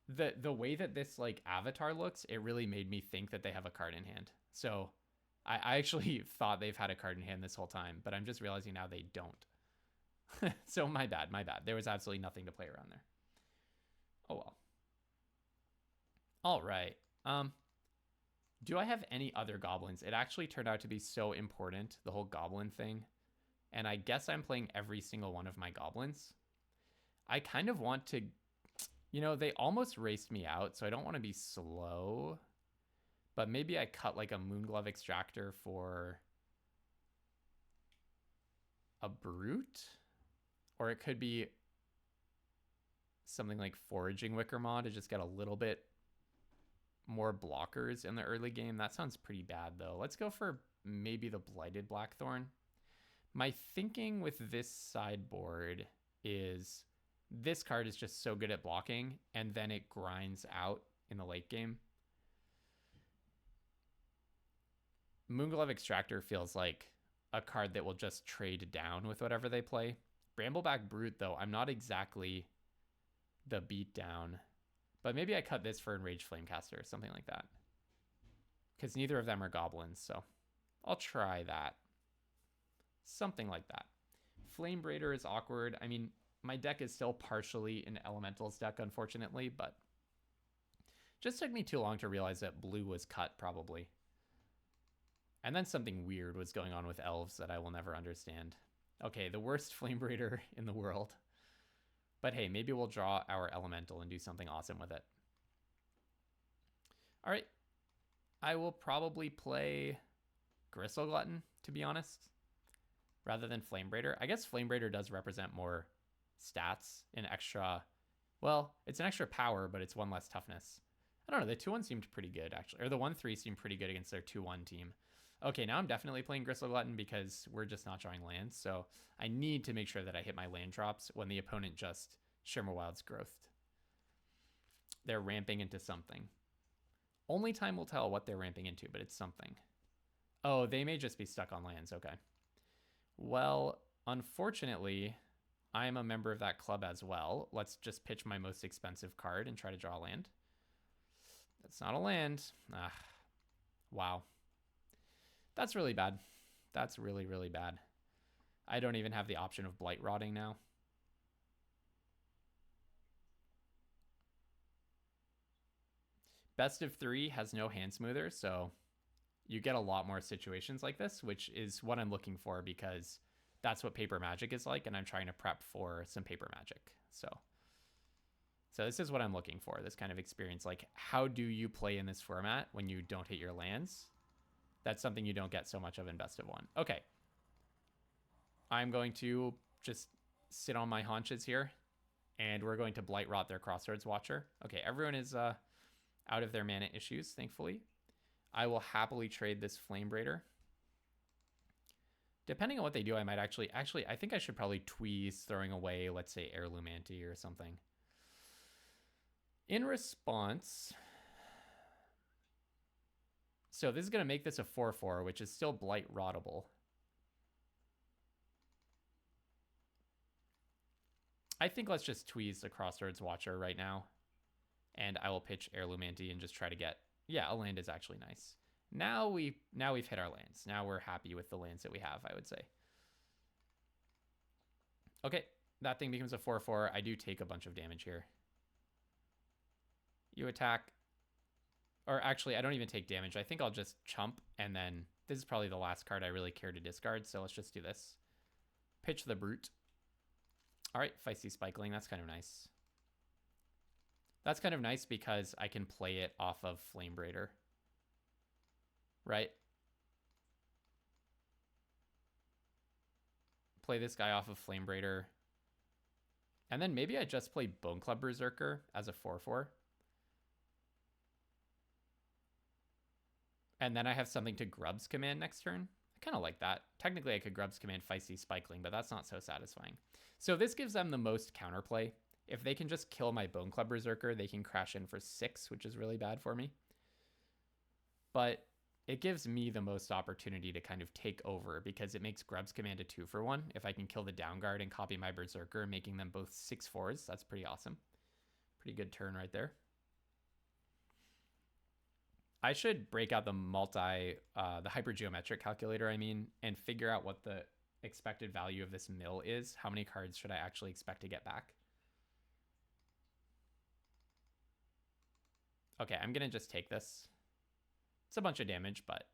the way that this like avatar looks, it really made me think that they have a card in hand. So I actually thought they've had a card in hand this whole time, but I'm just realizing now they don't. So my bad. There was absolutely nothing to play around there. Oh well. All right. Do I have any other goblins? It actually turned out to be so important, the whole goblin thing. And I guess I'm playing every single one of my goblins. I kind of want to, you know, they almost raced me out, so I don't want to be slow. But maybe I cut like a Moonglove Extractor for a Brute. Or it could be something like Foraging Wickermaw to just get a little bit more blockers in the early game. That sounds pretty bad though. Let's go for maybe the Blighted Blackthorn. My thinking with this sideboard is this card is just so good at blocking, and then it grinds out in the late game. Moonglove Extractor feels like a card that will just trade down with whatever they play. Brambleback Brute, though, I'm not exactly the beatdown. But maybe I cut this for Enraged Flamecaster or something like that. Because neither of them are goblins, so I'll try that. Something like that. Flame Braider is awkward. I mean, my deck is still partially an Elementals deck, unfortunately, but just took me too long to realize that blue was cut, probably. And then something weird was going on with elves that I will never understand. Okay, the worst Flame Braider in the world. But hey, maybe we'll draw our Elemental and do something awesome with it. All right. I will probably play Gristle Glutton, to be honest, rather than Flame Braider. I guess Flame Braider does represent more stats and extra... Well, it's an extra power, but it's one less toughness. I don't know. The 2-1 seemed pretty good, actually. Or the 1-3 seemed pretty good against their 2-1 team. Okay, now I'm definitely playing Gristle Glutton because we're just not drawing lands. So I need to make sure that I hit my land drops when the opponent just Shimmerwild's Growth. They're ramping into something. Only time will tell what they're ramping into, but it's something. Oh, they may just be stuck on lands. Okay. Well, unfortunately, I'm a member of that club as well. Let's just pitch my most expensive card and try to draw a land. That's not a land. Ah, wow. That's really bad. That's really, really bad. I don't even have the option of Blight Rotting now. Best of 3 has no hand smoother, so you get a lot more situations like this, which is what I'm looking for because that's what Paper Magic is like, and I'm trying to prep for some Paper Magic. So this is what I'm looking for, this kind of experience. Like, how do you play in this format when you don't hit your lands? That's something you don't get so much of in Best of 1. Okay. I'm going to just sit on my haunches here, and we're going to Blight Rot their Crossroads Watcher. Okay, everyone is out of their mana issues, thankfully. I will happily trade this Flame Braider. Depending on what they do, I might actually, I think I should probably tweeze throwing away, let's say, Heirloom Ante or something. In response, so this is going to make this a 4/4, which is still Blight Rottable. I think let's just tweeze the Crossroads Watcher right now. And I will pitch Heirloom Ante and just try to get... Yeah, a land is actually nice. Now we've hit our lands. Now we're happy with the lands that we have, I would say. Okay, that thing becomes a 4/4. I do take a bunch of damage here. You attack. Or actually, I don't even take damage. I think I'll just chump, and then this is probably the last card I really care to discard, so let's just do this. Pitch the Brute. All right, Feisty Spikeling. That's kind of nice. That's kind of nice because I can play it off of Flame Braider. Right? Play this guy off of Flame Braider. And then maybe I just play Bone Club Berserker as a 4/4. And then I have something to Grubs command next turn. I kind of like that. Technically, I could Grubs command Feisty Spikeling, but that's not so satisfying. So this gives them the most counterplay. If they can just kill my Bone Club Berserker, they can crash in for 6, which is really bad for me. But it gives me the most opportunity to kind of take over because it makes Grubs command a 2-for-1. If I can kill the down guard and copy my Berserker, making them both 6/4s, that's pretty awesome. Pretty good turn right there. I should break out the the hypergeometric calculator, and figure out what the expected value of this mill is. How many cards should I actually expect to get back? Okay, I'm going to just take this. It's a bunch of damage, but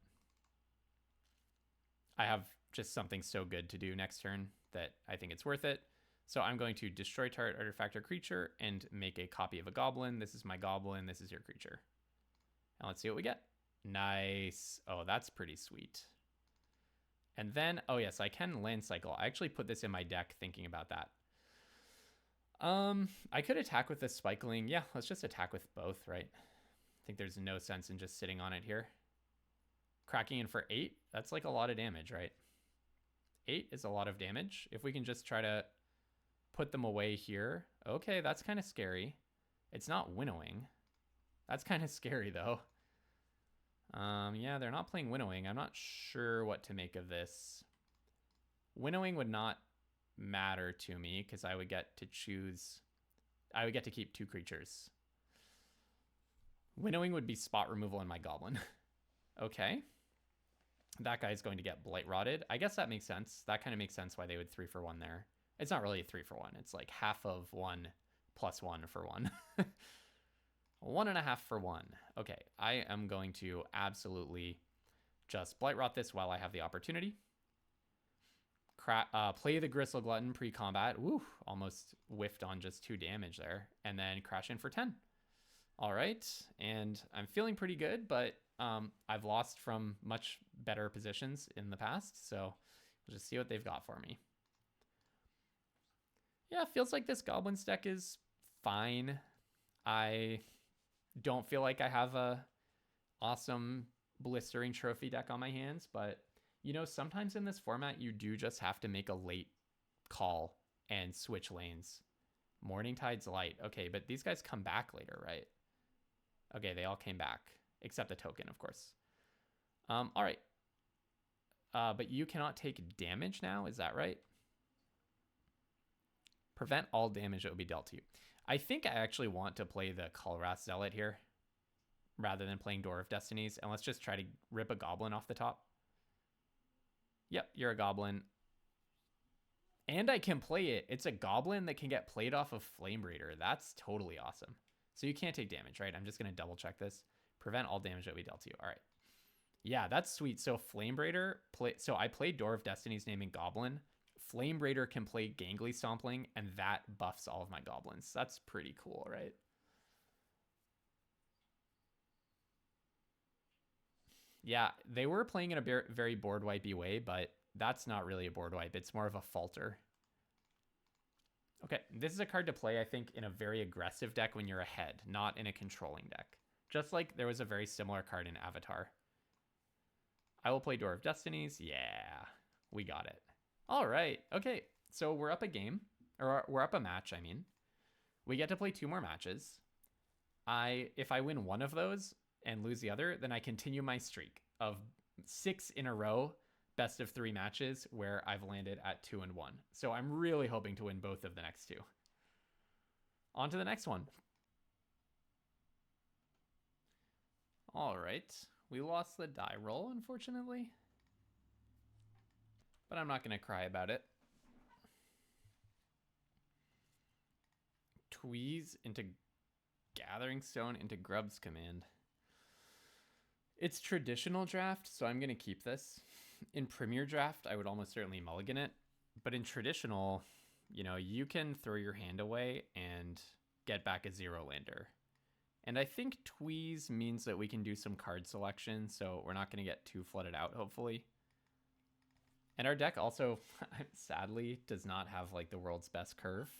I have just something so good to do next turn that I think it's worth it. So I'm going to destroy target artifact or creature and make a copy of a goblin. This is my goblin. This is your creature. And let's see what we get. Nice. Oh, that's pretty sweet. And then, oh yes, I can land cycle. I actually put this in my deck thinking about that. I could attack with this Spikeling. Yeah, let's just attack with both, right? I think there's no sense in just sitting on it here. Cracking in for 8, that's like a lot of damage, right? 8 is a lot of damage. If we can just try to put them away here. Okay, that's kind of scary. It's not winnowing. That's kind of scary, though. Yeah, they're not playing winnowing. I'm not sure what to make of this. Winnowing would not matter to me because I would get to choose... I would get to keep 2 creatures. Winnowing would be spot removal in my goblin. Okay. That guy's going to get blight rotted. I guess that makes sense. That kind of makes sense why they would 3-for-1 there. It's not really a 3-for-1. It's like half of 1 plus 1 for 1. 1.5 for 1. Okay, I am going to absolutely just blight rot this while I have the opportunity. Play the Gristle Glutton pre-combat. Woo, almost whiffed on just 2 damage there. And then crash in for 10. All right, and I'm feeling pretty good, but I've lost from much better positions in the past, so we'll just see what they've got for me. Yeah, feels like this Goblins deck is fine. I don't feel like I have a awesome blistering trophy deck on my hands, but you know, sometimes in this format, you do just have to make a late call and switch lanes. Morningtide's Light. Okay, but these guys come back later, right? Okay, they all came back, except the token, of course. All right. But you cannot take damage now, is that right? Prevent all damage that will be dealt to you. I think I actually want to play the Kulrath Zealot here, rather than playing Door of Destinies, and let's just try to rip a goblin off the top. Yep, you're a goblin. And I can play it. It's a goblin that can get played off of Flame Raider. That's totally awesome. So you can't take damage, right? I'm just going to double check this. Prevent all damage that we dealt to you. All right. Yeah, that's sweet. So Flame Raider, so I played Door of Destinies naming Goblin. Flame Raider can play Gangly Stompling, and that buffs all of my goblins. That's pretty cool, right? Yeah, they were playing in a very board wipey way, but that's not really a board wipe. It's more of a falter. Okay, this is a card to play, I think, in a very aggressive deck when you're ahead, not in a controlling deck. Just like there was a very similar card in Avatar. I will play Door of Destinies. Yeah, we got it. All right, okay, so we're up a game, or we're up a match, I mean. We get to play 2 more matches. If I win one of those and lose the other, then I continue my streak of 6 in a row best of 3 matches where I've landed at 2-1. So I'm really hoping to win both of the next 2. On to the next one. All right, we lost the die roll, unfortunately, but I'm not going to cry about it. Tweeze into Gathering Stone into Grub's Command. It's traditional draft, so I'm going to keep this. In Premier Draft, I would almost certainly mulligan it. But in traditional, you know, you can throw your hand away and get back a 0-lander. And I think Tweeze means that we can do some card selection, so we're not going to get too flooded out, hopefully. And our deck also, sadly, does not have like the world's best curve.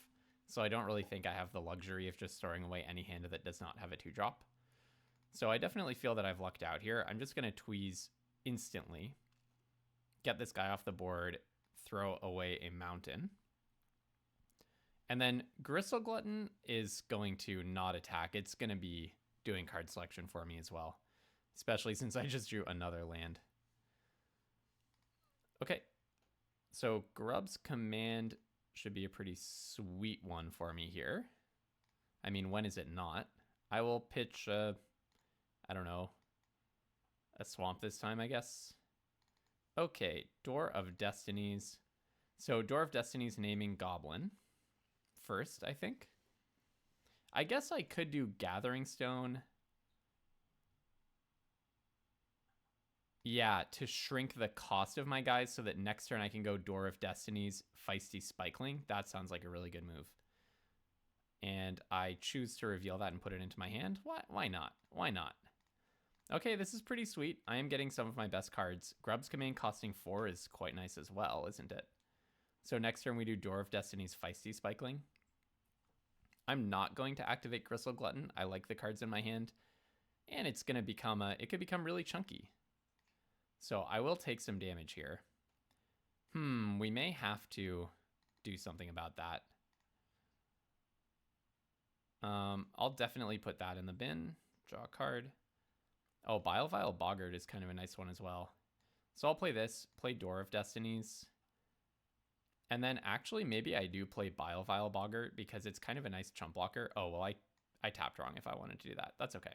So I don't really think I have the luxury of just throwing away any hand that does not have a 2-drop. So I definitely feel that I've lucked out here. I'm just going to Tweeze instantly. Get this guy off the board, throw away a mountain. And then Gristle Glutton is going to not attack. It's going to be doing card selection for me as well, especially since I just drew another land. Okay, so Grub's Command should be a pretty sweet one for me here. I mean, when is it not? I will pitch, I don't know, a swamp this time, I guess. Okay, Door of Destinies. So Door of Destinies naming Goblin first, I think. I guess I could do Gathering Stone. Yeah, to shrink the cost of my guys so that next turn I can go Door of Destinies, Feisty Spikeling. That sounds like a really good move. And I choose to reveal that and put it into my hand. Why not? Why not? Okay, this is pretty sweet. I am getting some of my best cards. Grub's Command costing 4 is quite nice as well, isn't it? So next turn we do Door of Destinies, Feisty Spikeling. I'm not going to activate Gristle Glutton. I like the cards in my hand. And it's going to become it could become really chunky. So I will take some damage here. We may have to do something about that. I'll definitely put that in the bin. Draw a card. Oh, Bilevile Boggart is kind of a nice one as well. So I'll play this, play Door of Destinies. And then actually maybe I do play Bilevile Boggart because it's kind of a nice chump blocker. Oh, well, I tapped wrong if I wanted to do that. That's okay.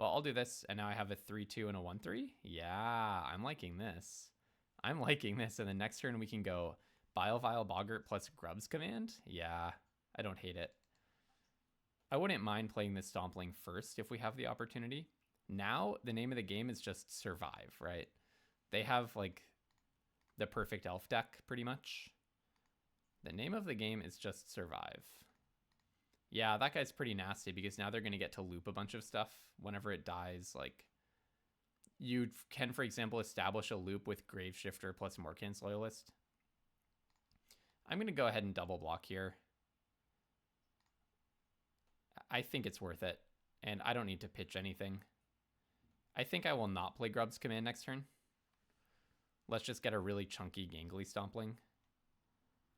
Well, I'll do this, and now I have a 3-2 and a 1-3. Yeah, I'm liking this. I'm liking this, and the next turn we can go Bile Boggart plus Grub's Command. Yeah, I don't hate it. I wouldn't mind playing this Stompling first if we have the opportunity. Now, the name of the game is just survive, right? They have, like, the perfect elf deck, pretty much. The name of the game is just survive. Yeah, that guy's pretty nasty because now they're going to get to loop a bunch of stuff whenever it dies. Like, you can, for example, establish a loop with Graveshifter plus Morkant's Loyalist. I'm going to go ahead and double block here. I think it's worth it, and I don't need to pitch anything. I think I will not play Grub's Command next turn. Let's just get a really chunky Gangly Stompling.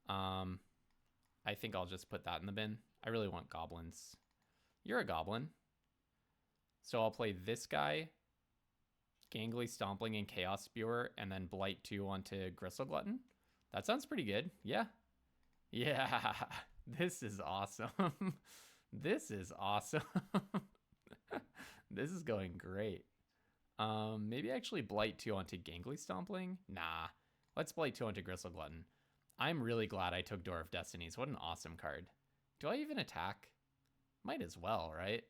I think I'll just put that in the bin. I really want goblins. You're a goblin. So I'll play this guy, Gangly Stompling and Chaos Spewer, and then Blight 2 onto Gristle Glutton. That sounds pretty good. Yeah. Yeah. This is awesome. This is awesome. This is going great. Maybe actually Blight 2 onto Gangly Stompling? Nah. Let's Blight 2 onto Gristle Glutton. I'm really glad I took Door of Destinies. What an awesome card. Do I even attack? Might as well, right?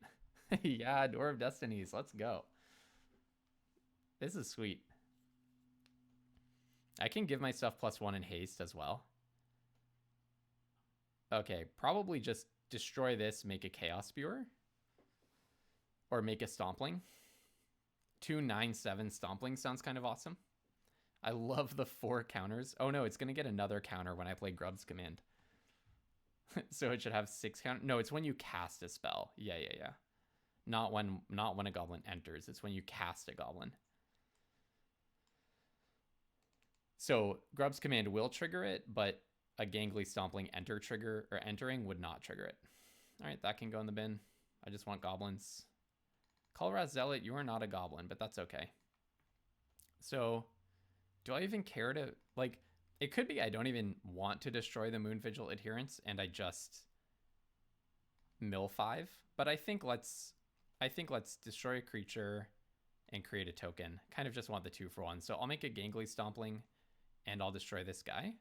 Yeah, Door of Destinies. Let's go. This is sweet. I can give myself +1 in haste as well. Okay, probably just destroy this, make a Chaos Spewer. Or make a Stompling. 2/9/7 Stompling sounds kind of awesome. I love the 4 counters. Oh no, it's going to get another counter when I play Grub's Command. So it should have 6 counters. No, it's when you cast a spell. Yeah. Not when a goblin enters. It's when you cast a goblin. So Grub's Command will trigger it, but a Gangly Stompling entering would not trigger it. All right, that can go in the bin. I just want goblins. Kulraz Zealot, you are not a goblin, but that's okay. So do I even care to, like, it could be I don't even want to destroy the Moon Vigil Adherents and I just mill 5, but I think let's destroy a creature and create a token. Kind of just want the 2-for-1. So I'll make a Gangly Stompling and I'll destroy this guy.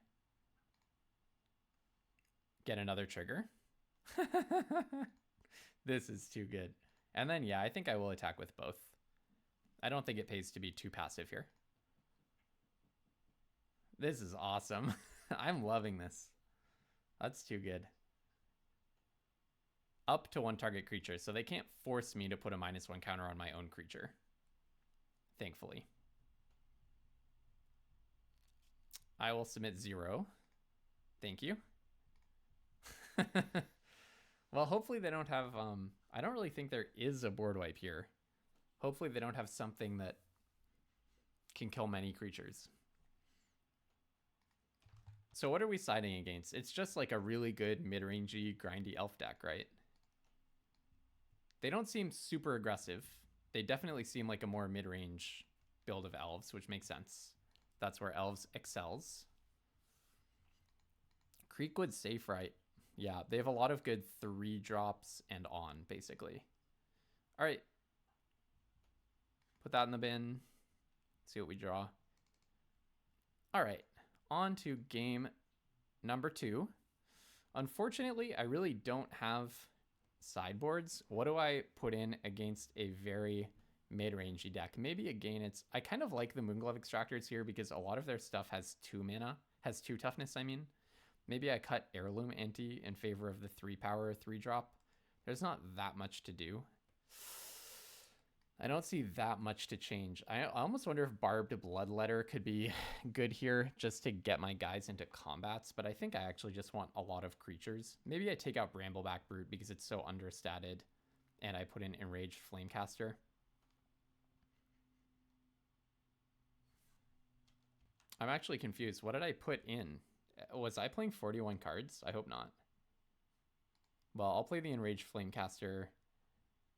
Get another trigger. This is too good. And then, yeah, I think I will attack with both. I don't think it pays to be too passive here. This is awesome. I'm loving this. That's too good. Up to 1 target creature, so they can't force me to put a -1 counter on my own creature. Thankfully. I will submit 0. Thank you. Well, hopefully they don't have, I don't really think there is a board wipe here. Hopefully they don't have something that can kill many creatures. So what are we siding against? It's just like a really good mid-rangey, grindy elf deck, right? They don't seem super aggressive. They definitely seem like a more mid-range build of elves, which makes sense. That's where elves excels. Creekwood Safe Right. Yeah, they have a lot of good 3-drops and on, basically. All right. Put that in the bin. See what we draw. All right. On to game number 2. Unfortunately, I really don't have sideboards. What do I put in against a very mid-rangey deck? Maybe again, I kind of like the Moonglove Extractors here because a lot of their stuff has 2 mana, has 2 toughness, I mean. Maybe I cut Heirloom Ante in favor of the 3-power 3-drop. There's not that much to do. I don't see that much to change. I almost wonder if Barbed Bloodletter could be good here just to get my guys into combats, but I think I actually just want a lot of creatures. Maybe I take out Brambleback Brute because it's so understated, and I put in Enraged Flamecaster. I'm actually confused. What did I put in? Was I playing 41 cards? I hope not. Well, I'll play the Enraged Flamecaster.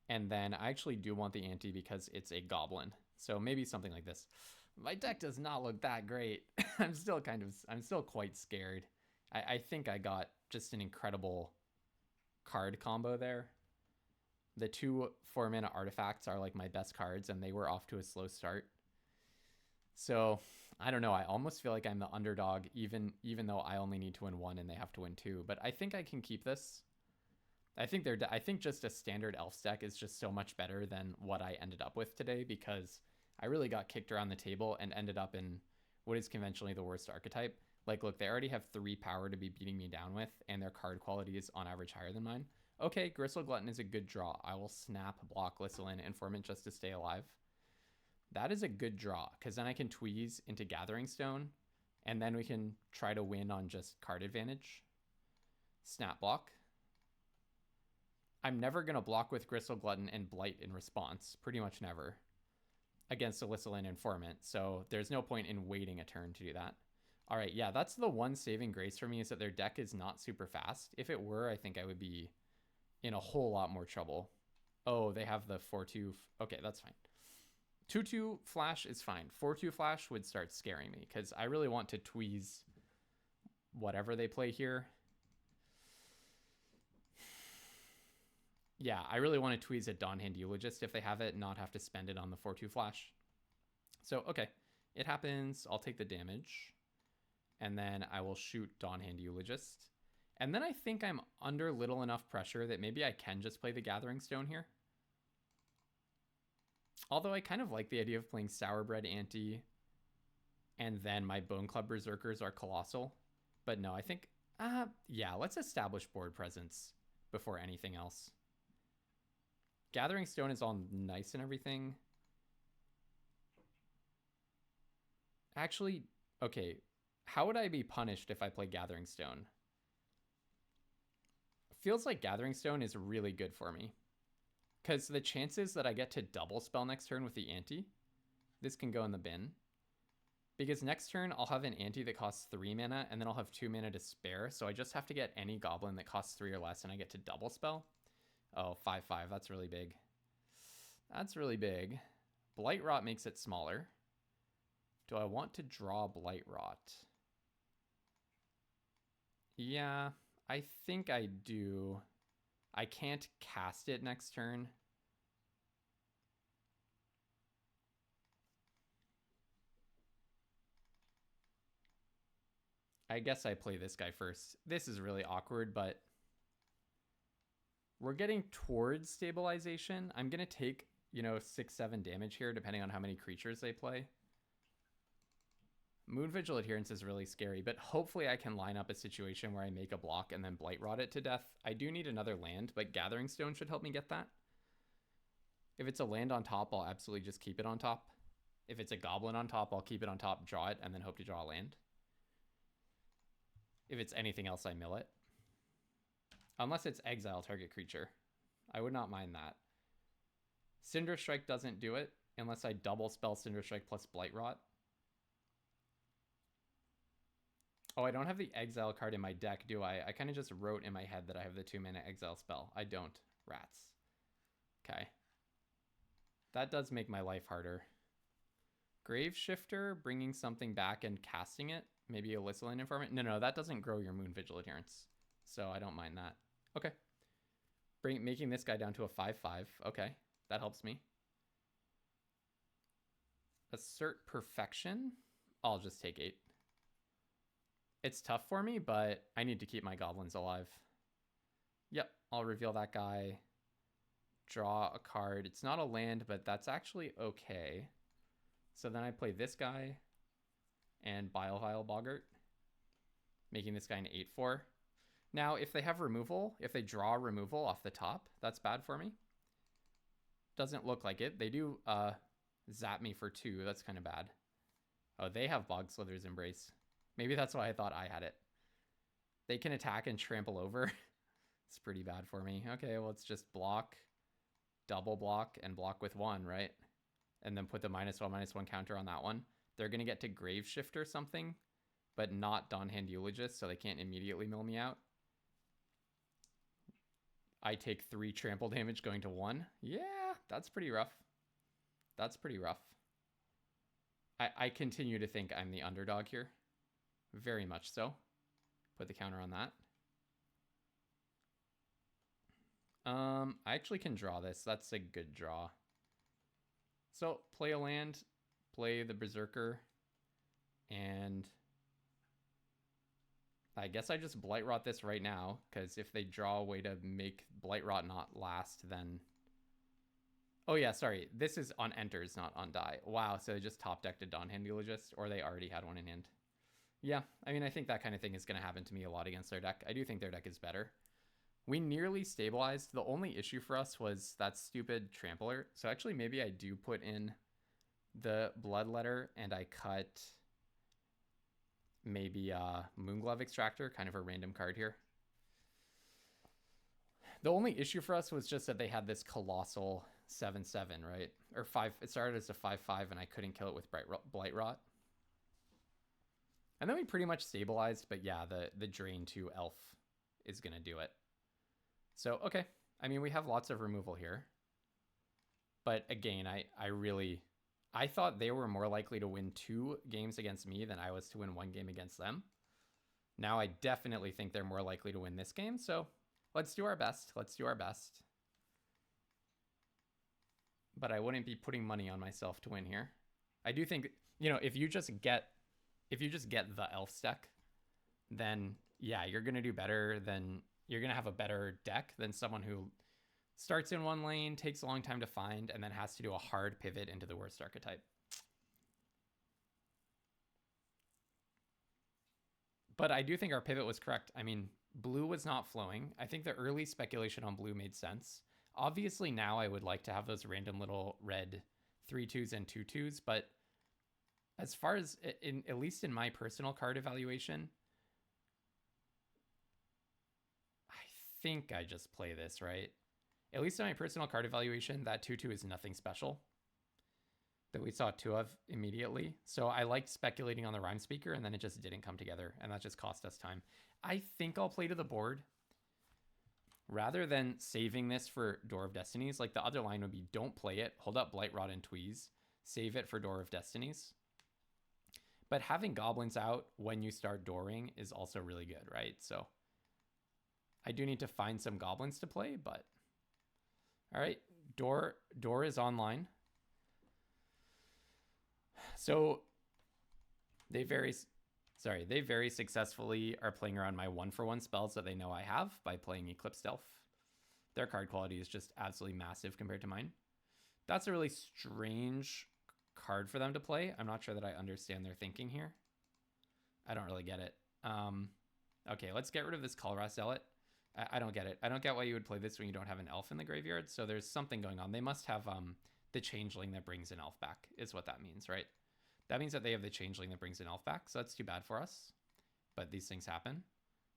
And then I actually do want the ante because it's a goblin. So maybe something like this. My deck does not look that great. I'm still quite scared. I think I got just an incredible card combo there. The 2 4-mana artifacts are like my best cards, and they were off to a slow start. So I don't know. I almost feel like I'm the underdog, even though I only need to win 1 and they have to win 2. But I think I can keep this. I think just a standard elf deck is just so much better than what I ended up with today, because I really got kicked around the table and ended up in what is conventionally the worst archetype. Like, look, they already have 3 power to be beating me down with, and their card quality is on average higher than mine. Okay, Gristle Glutton is a good draw. I will snap, block, Lissalin, Informant just to stay alive. That is a good draw, because then I can tweeze into Gathering Stone, and then we can try to win on just card advantage. Snap block. I'm never going to block with Gristle Glutton and Blight in response. Pretty much never. Against a Lissalin Informant, so there's no point in waiting a turn to do that. All right, yeah, that's the one saving grace for me, is that their deck is not super fast. If it were, I think I would be in a whole lot more trouble. Oh, they have the 4-2. Okay, that's fine. 2-2 flash is fine. 4-2 flash would start scaring me, because I really want to tweeze whatever they play here. Yeah, I really want to tweeze a Dawnhand Eulogist if they have it, not have to spend it on the 4-2 flash. So, okay, it happens. I'll take the damage, and then I will shoot Dawnhand Eulogist. And then I think I'm under little enough pressure that maybe I can just play the Gathering Stone here. Although I kind of like the idea of playing Sourbread Ante, and then my Bone Club Berserkers are Colossal. But no, I think, yeah, let's establish board presence before anything else. Gathering Stone is all nice and everything. Actually, okay, how would I be punished if I play Gathering Stone? Feels like Gathering Stone is really good for me, because the chances that I get to double spell next turn with the ante, this can go in the bin. Because next turn, I'll have an ante that costs 3 mana, and then I'll have 2 mana to spare, so I just have to get any goblin that costs 3 or less, and I get to double spell. Oh, 5/5, that's really big. That's really big. Blight Rot makes it smaller. Do I want to draw Blight Rot? Yeah, I think I do. I can't cast it next turn. I guess I play this guy first. This is really awkward, but we're getting towards stabilization. I'm going to take, 6-7 damage here, depending on how many creatures they play. Moon Vigil Adherence is really scary, but hopefully I can line up a situation where I make a block and then Blight Rot it to death. I do need another land, but Gathering Stone should help me get that. If it's a land on top, I'll absolutely just keep it on top. If it's a goblin on top, I'll keep it on top, draw it, and then hope to draw a land. If it's anything else, I mill it. Unless it's exile target creature. I would not mind that. Cinder Strike doesn't do it unless I double spell Cinder Strike plus Blight Rot. Oh, I don't have the exile card in my deck, do I? I kind of just wrote in my head that I have the 2-mana exile spell. I don't. Rats. Okay. That does make my life harder. Grave Shifter, bringing something back and casting it. Maybe a Lissalin Informant. No, that doesn't grow your Moon Vigil Adherence. So I don't mind that. Okay. Making this guy down to a 5/5. Okay. That helps me. Assert Perfection. I'll just take 8. It's tough for me, but I need to keep my goblins alive. Yep, I'll reveal that guy. Draw a card. It's not a land, but that's actually okay. So then I play this guy and Bilevile Boggart, making this guy an 8/4. Now, if they have removal, if they draw removal off the top, that's bad for me. Doesn't look like it. They do zap me for 2. That's kind of bad. Oh, they have Bog Slither's Embrace. Maybe that's why I thought I had it. They can attack and trample over. It's pretty bad for me. Okay, well, it's just block, double block, and block with 1, right? And then put the -1/-1 counter on that one. They're going to get to Grave Shift or something, but not Dawnhand Eulogist, so they can't immediately mill me out. I take 3 trample damage going to 1. Yeah, that's pretty rough. That's pretty rough. I continue to think I'm the underdog here. Very much so. Put the counter on that. I actually can draw this. That's a good draw. So play a land, play the Berserker, and I guess I just Blight Rot this right now, because if they draw a way to make Blight Rot not last, then... Oh yeah, sorry. This is on enters, not on die. Wow, so they just top decked a Dawnhand Eulogist, or they already had one in hand. Yeah, I mean, I think that kind of thing is going to happen to me a lot against their deck. I do think their deck is better. We nearly stabilized. The only issue for us was that stupid Trampler. So actually, maybe I do put in the Bloodletter and I cut maybe Moonglove Extractor, kind of a random card here. The only issue for us was just that they had this colossal 7/7, right? Or 5. It started as a 5/5 and I couldn't kill it with Blight Rot. And then we pretty much stabilized, but yeah, the Drain 2 Elf is going to do it. So, okay. I mean, we have lots of removal here. But again, I thought they were more likely to win 2 games against me than I was to win 1 game against them. Now I definitely think they're more likely to win this game, so let's do our best. Let's do our best. But I wouldn't be putting money on myself to win here. I do think, you know, if you just get the elf stack, then yeah, you're going to do better than... You're going to have a better deck than someone who starts in one lane, takes a long time to find, and then has to do a hard pivot into the worst archetype. But I do think our pivot was correct. I mean, blue was not flowing. I think the early speculation on blue made sense. Obviously, now I would like to have those random little red 3/2s and 2/2s, but as far as, at least in my personal card evaluation, I think I just play this, right? At least in my personal card evaluation, that 2/2 is nothing special that we saw 2 of immediately. So I liked speculating on the Rhyme Speaker, and then it just didn't come together, and that just cost us time. I think I'll play to the board. Rather than saving this for Door of Destinies, like the other line would be don't play it, hold up Blight Rot and Tweeze, save it for Door of Destinies. But having goblins out when you start dooring is also really good, right? So I do need to find some goblins to play, but all right, door is online. So they very successfully are playing around my 1-for-1 spells that they know I have by playing Eclipsed Elf. Their card quality is just absolutely massive compared to mine. That's a really strange card for them to play. I'm not sure that I understand their thinking here. I don't really get it. Okay, let's get rid of this Kalra Zealot. I don't get it. I don't get why you would play this when you don't have an elf in the graveyard. So there's something going on. They must have the changeling that brings an elf back is what that means, right? That means that they have the changeling that brings an elf back. So that's too bad for us. But these things happen.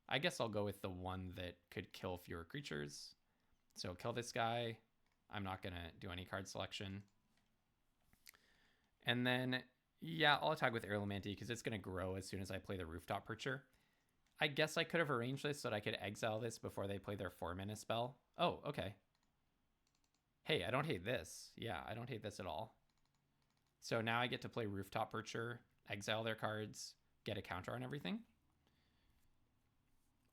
I guess I'll go with the one that could kill fewer creatures. So kill this guy. I'm not going to do any card selection. And then, yeah, I'll attack with Heirloom Ante because it's going to grow as soon as I play the Rooftop Percher. I guess I could have arranged this so that I could exile this before they play their 4-mana spell. Oh, okay. Hey, I don't hate this. Yeah, I don't hate this at all. So now I get to play Rooftop Percher, exile their cards, get a counter on everything.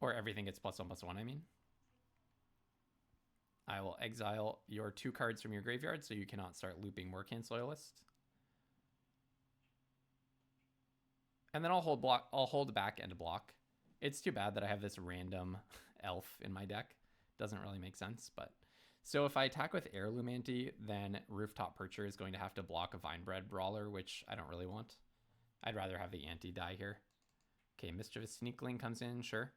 Or everything gets +1/+1, I mean. I will exile your 2 cards from your graveyard so you cannot start looping Moorkhan's Loyalist. And then I'll hold back and block. It's too bad that I have this random elf in my deck. Doesn't really make sense, but... So if I attack with Heirloom Ante, then Rooftop Percher is going to have to block a Vinebred Brawler, which I don't really want. I'd rather have the Ante die here. Okay, Mischievous Sneakling comes in, sure.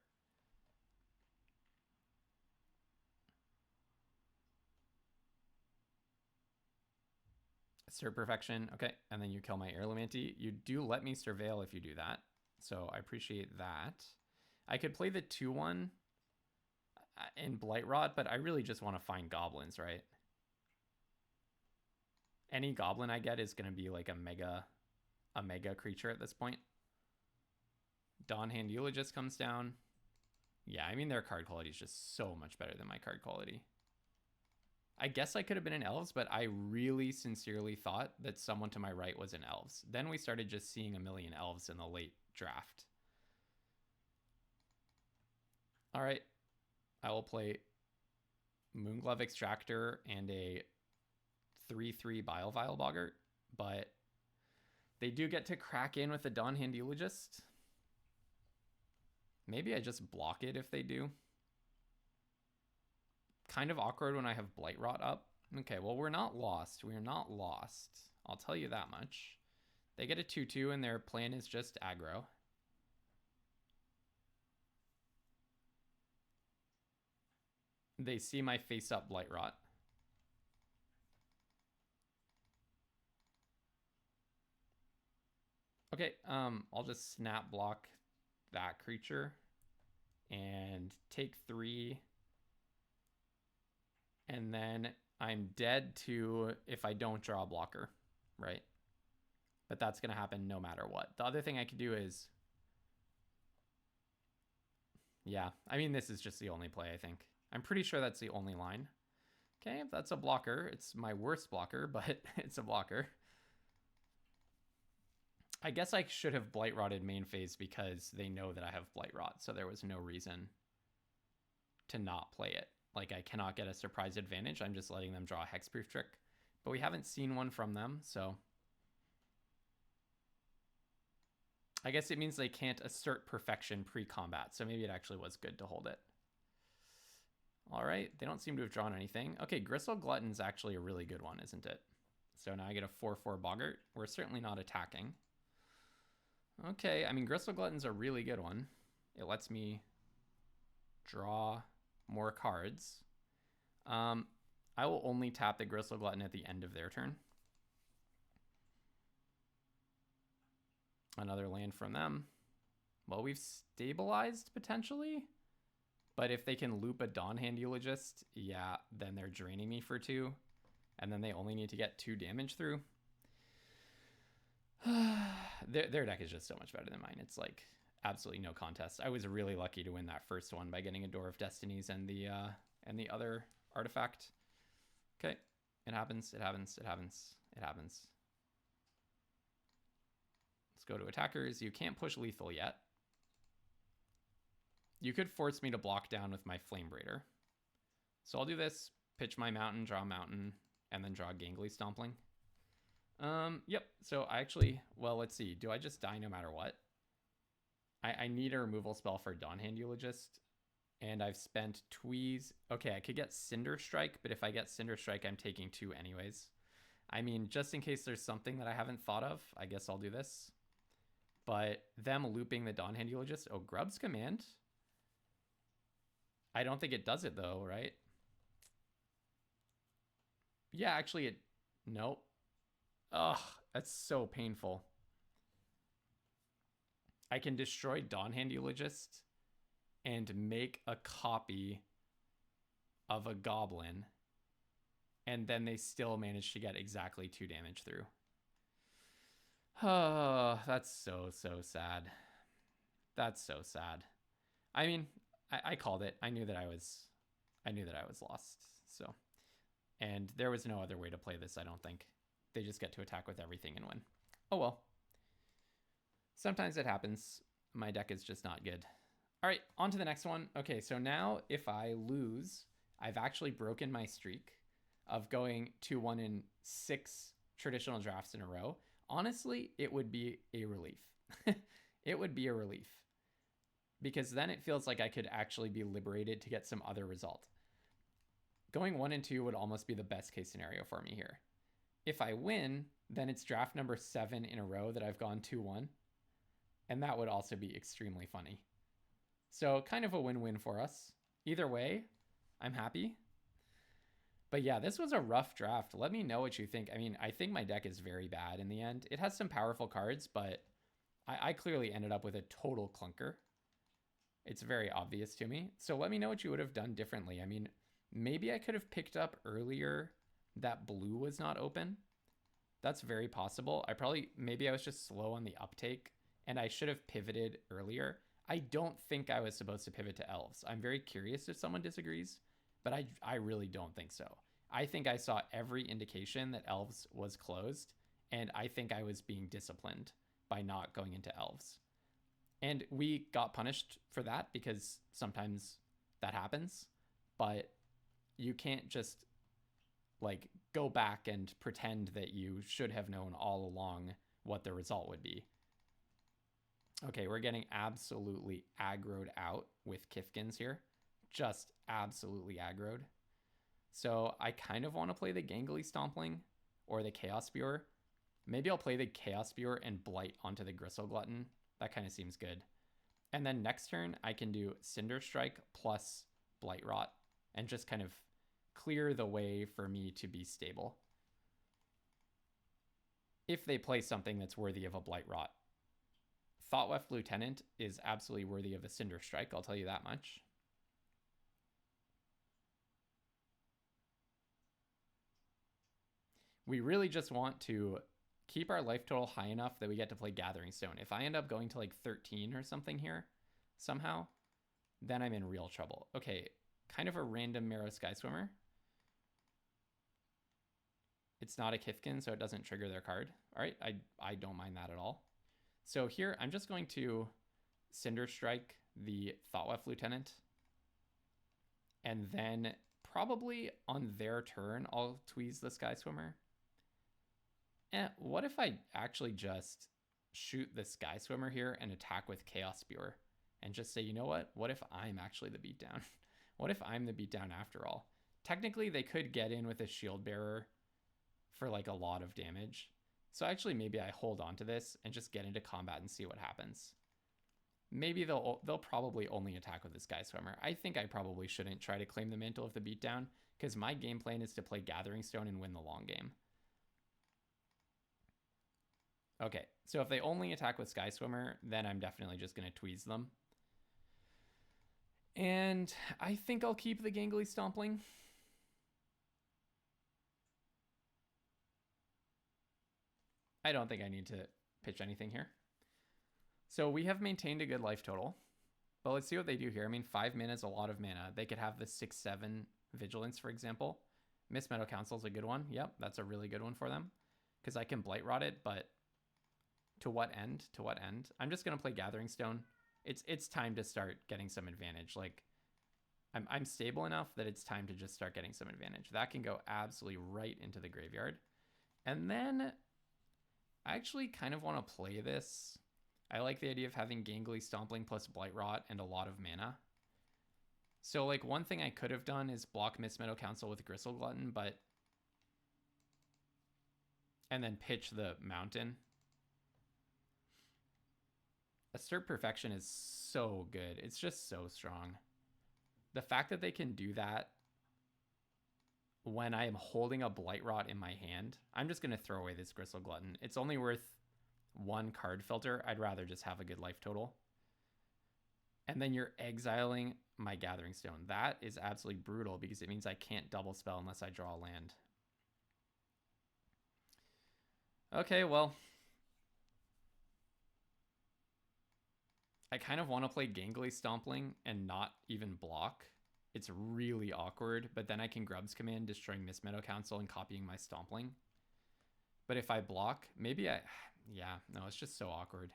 Assert Perfection, okay, and then you kill my Heirloom Ante. You do let me Surveil if you do that, so I appreciate that. I could play the 2/1 in Blight Rot, but I really just want to find goblins, right? Any goblin I get is going to be like a mega creature at this point. Dawnhand Eulogist comes down. Yeah, I mean, their card quality is just so much better than my card quality. I guess I could have been in Elves, but I really sincerely thought that someone to my right was in Elves. Then we started just seeing a million Elves in the late draft. All right, I will play Moonglove Extractor and a 3/3 Bile Vial Boggart, but they do get to crack in with the Dawn Hand Eulogist. Maybe I just block it if they do. Kind of awkward when I have Blight Rot up. Okay, well, we're not lost. We're not lost. I'll tell you that much. They get a 2/2 and their plan is just aggro. They see my face-up Blight Rot. Okay, I'll just snap block that creature and take 3. And then I'm dead to if I don't draw a blocker, right? But that's going to happen no matter what. The other thing I could do is... Yeah, I mean, this is just the only play, I think. I'm pretty sure that's the only line. Okay, if that's a blocker, it's my worst blocker, but it's a blocker. I guess I should have Blight Rotted main phase because they know that I have Blight Rot, so there was no reason to not play it. Like, I cannot get a surprise advantage. I'm just letting them draw a Hexproof trick. But we haven't seen one from them, so... I guess it means they can't assert perfection pre-combat, so maybe it actually was good to hold it. All right, they don't seem to have drawn anything. Okay, Gristle Glutton's actually a really good one, isn't it? So now I get a 4/4 Boggart. We're certainly not attacking. Okay, I mean, Gristle Glutton's a really good one. It lets me draw more cards. I will only tap the Gristle Glutton at the end of their turn. Another land from them. Well, we've stabilized potentially. But if they can loop a Dawn Hand Eulogist, yeah, then they're draining me for 2. And then they only need to get 2 damage through. Their deck is just so much better than mine. It's like absolutely no contest. I was really lucky to win that first one by getting a Door of Destinies and the other artifact. Okay, it happens, it happens, it happens, it happens. Let's go to attackers. You can't push lethal yet. You could force me to block down with my Flame Braider. So I'll do this, pitch my mountain, draw a mountain, and then draw Gangly Stompling. Yep, so I actually, well, let's see. Do I just die no matter what? I need a removal spell for Dawn Hand Eulogist, and I've spent Tweeze. Okay, I could get Cinder Strike, but if I get Cinder Strike, I'm taking 2 anyways. I mean, just in case there's something that I haven't thought of, I guess I'll do this. But them looping the Dawn Hand Eulogist, oh, Grub's Command? I don't think it does it though, right? Yeah, actually it, nope. Ugh, that's so painful. I can destroy Dawn Hand Eulogist and make a copy of a goblin, and then they still manage to get exactly 2 damage through. Oh, that's so sad. That's so sad. I mean, I called it. I knew that I was lost. So, and there was no other way to play this, I don't think. They just get to attack with everything and win. Oh well. Sometimes it happens. My deck is just not good. All right, on to the next one. Okay, so now if I lose, I've actually broken my streak of going 2-1 in 6 traditional drafts in a row. Honestly, it would be a relief. It would be a relief. Because then it feels like I could actually be liberated to get some other result. Going 1 and 2 would almost be the best case scenario for me here. If I win, then it's draft number 7 in a row that I've gone 2-1. And that would also be extremely funny. So kind of a win-win for us. Either way, I'm happy. But yeah, this was a rough draft. Let me know what you think. I mean, I think my deck is very bad in the end. It has some powerful cards, but I clearly ended up with a total clunker. It's very obvious to me. So let me know what you would have done differently. I mean, maybe I could have picked up earlier that blue was not open. That's very possible. Maybe I was just slow on the uptake and I should have pivoted earlier. I don't think I was supposed to pivot to elves. I'm very curious if someone disagrees, but I really don't think so. I think I saw every indication that elves was closed, and I think I was being disciplined by not going into elves. And we got punished for that because sometimes that happens, but you can't just like go back and pretend that you should have known all along what the result would be. Okay, we're getting absolutely aggroed out with Kifkins here. Just absolutely aggroed. So I kind of want to play the Gangly Stompling or the Chaos Spewer. Maybe I'll play the Chaos Spewer and Blight onto the Gristle Glutton. That kind of seems good. And then next turn, I can do Cinder Strike plus Blight Rot and just kind of clear the way for me to be stable. If they play something that's worthy of a Blight Rot. Thoughtweft Lieutenant is absolutely worthy of a Cinder Strike, I'll tell you that much. We really just want to keep our life total high enough that we get to play Gathering Stone. If I end up going to like 13 or something here somehow, then I'm in real trouble. Okay, kind of a random Marrow Sky Swimmer. It's not a Kifkin, so it doesn't trigger their card. All right, I don't mind that at all. So here, I'm just going to Cinder Strike the Thoughtweft Lieutenant. And then probably on their turn, I'll Tweeze the Sky Swimmer. And what if I actually just shoot the Sky Swimmer here and attack with Chaos Spewer? And just say, you know what? What if I'm actually the beatdown? What if I'm the beatdown after all? Technically, they could get in with a Shield Bearer for like a lot of damage. So actually, maybe I hold on to this and just get into combat and see what happens. Maybe they'll probably only attack with the Sky Swimmer. I think I probably shouldn't try to claim the mantle of the beatdown because my game plan is to play Gathering Stone and win the long game. Okay, so if they only attack with Sky Swimmer, then I'm definitely just going to Tweeze them. And I think I'll keep the Gangly Stompling. I don't think I need to pitch anything here. So we have maintained a good life total. But let's see what they do here. I mean, 5 mana is a lot of mana. They could have the 6/7 Vigilance, for example. Miss Meadow Council is a good one. Yep, that's a really good one for them. Because I can Blight Rot it, but to what end? To what end? I'm just going to play Gathering Stone. It's time to start getting some advantage. Like, I'm stable enough that it's time to just start getting some advantage. That can go absolutely right into the graveyard. And then I actually kind of want to play this. I like the idea of having Gangly Stompling plus Blight Rot and a lot of mana. So like one thing I could have done is block Miss Meadow Council with Gristle Glutton, but and then pitch the Mountain. Assert Perfection is so good. It's just so strong. The fact that they can do that when I am holding a Blight Rot in my hand, I'm just going to throw away this Gristle Glutton. It's only worth 1 card filter. I'd rather just have a good life total. And then you're exiling my Gathering Stone. That is absolutely brutal because it means I can't double spell unless I draw a land. Okay, well, I kind of want to play Gangly Stompling and not even block. It's really awkward, but then I can Grub's Command, destroying Miss Meadow Council and copying my Stompling. But if I block, maybe yeah, no, it's just so awkward.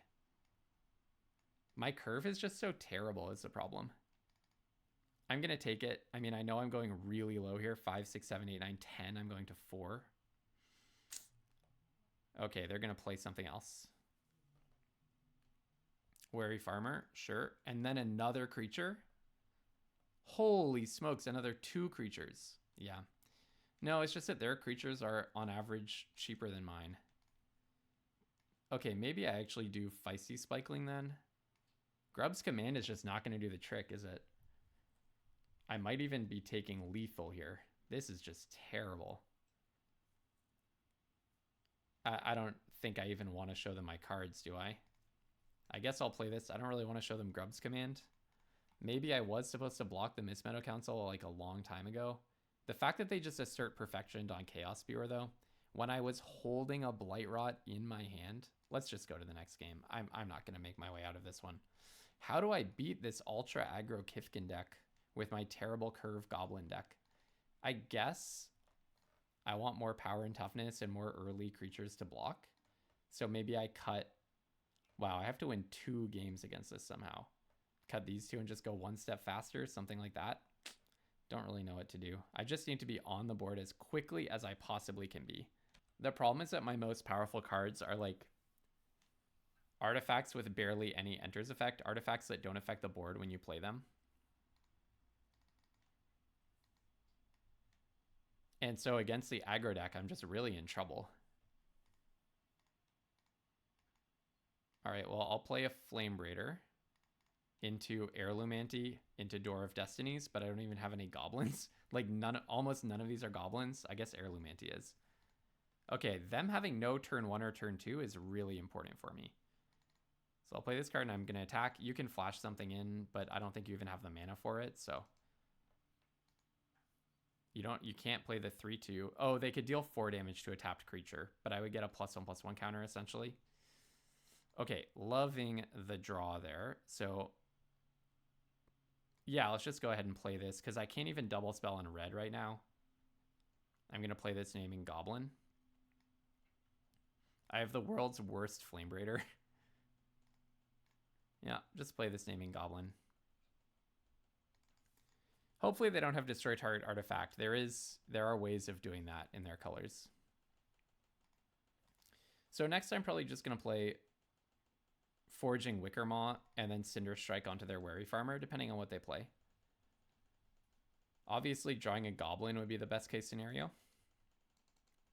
My curve is just so terrible is the problem. I'm going to take it. I mean, I know I'm going really low here. 5, 6, 7, 8, 9, 10. I'm going to 4. Okay, they're going to play something else. Wary Farmer, sure. And then another creature. Holy smokes, another 2 creatures. Yeah. No, it's just that their creatures are on average cheaper than mine. Okay, maybe I actually do Feisty Spikeling then. Grub's Command is just not going to do the trick, is it? I might even be taking lethal here. This is just terrible. I don't think I even want to show them my cards, do I? I guess I'll play this. I don't really want to show them Grub's Command. Maybe I was supposed to block the Miss Meadow Council like a long time ago. The fact that they just assert Perfection on Chaos Spewer, though, when I was holding a Blight Rot in my hand, let's just go to the next game. I'm not going to make my way out of this one. How do I beat this ultra aggro Kifkin deck with my terrible curve Goblin deck? I guess I want more power and toughness and more early creatures to block. So maybe I cut... Wow, I have to win 2 games against this somehow. Cut these 2 and just go 1 step faster, something like that. Don't really know what to do. I just need to be on the board as quickly as I possibly can be. The problem is that my most powerful cards are like artifacts with barely any enters effect, artifacts that don't affect the board when you play them. And so against the aggro deck, I'm just really in trouble. All right, well, I'll play a Flame Raider into Heirloom Ante, into Door of Destinies, but I don't even have any goblins. Like almost none of these are goblins. I guess Heirloom Ante is. Okay, them having no turn 1 or turn 2 is really important for me. So I'll play this card and I'm gonna attack. You can flash something in, but I don't think you even have the mana for it, so. You can't play the 3/2. Oh, they could deal 4 damage to a tapped creature, but I would get a +1/+1 counter essentially. Okay, loving the draw there. So yeah, let's just go ahead and play this because I can't even double spell on red right now. I'm gonna play this naming Goblin. I have the world's worst Flame Raider. Yeah, just play this naming Goblin. Hopefully they don't have Destroy Target Artifact. There are ways of doing that in their colors. So next I'm probably just gonna play Forging Wickermaw and then Cinder Strike onto their Wary Farmer, depending on what they play. Obviously, drawing a Goblin would be the best case scenario.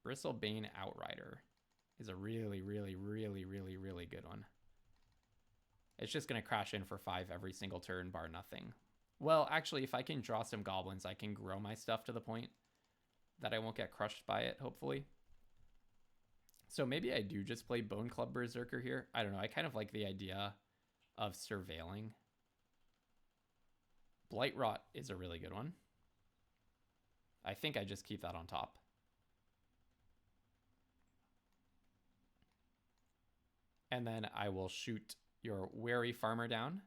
Bristlebane Outrider is a really, really, really, really, really good one. It's just going to crash in for 5 every single turn, bar nothing. Well, actually, if I can draw some goblins, I can grow my stuff to the point that I won't get crushed by it, hopefully. So maybe I do just play Bone Club Berserker here. I don't know. I kind of like the idea of surveilling. Blightrot is a really good one. I think I just keep that on top. And then I will shoot your Wary Farmer down.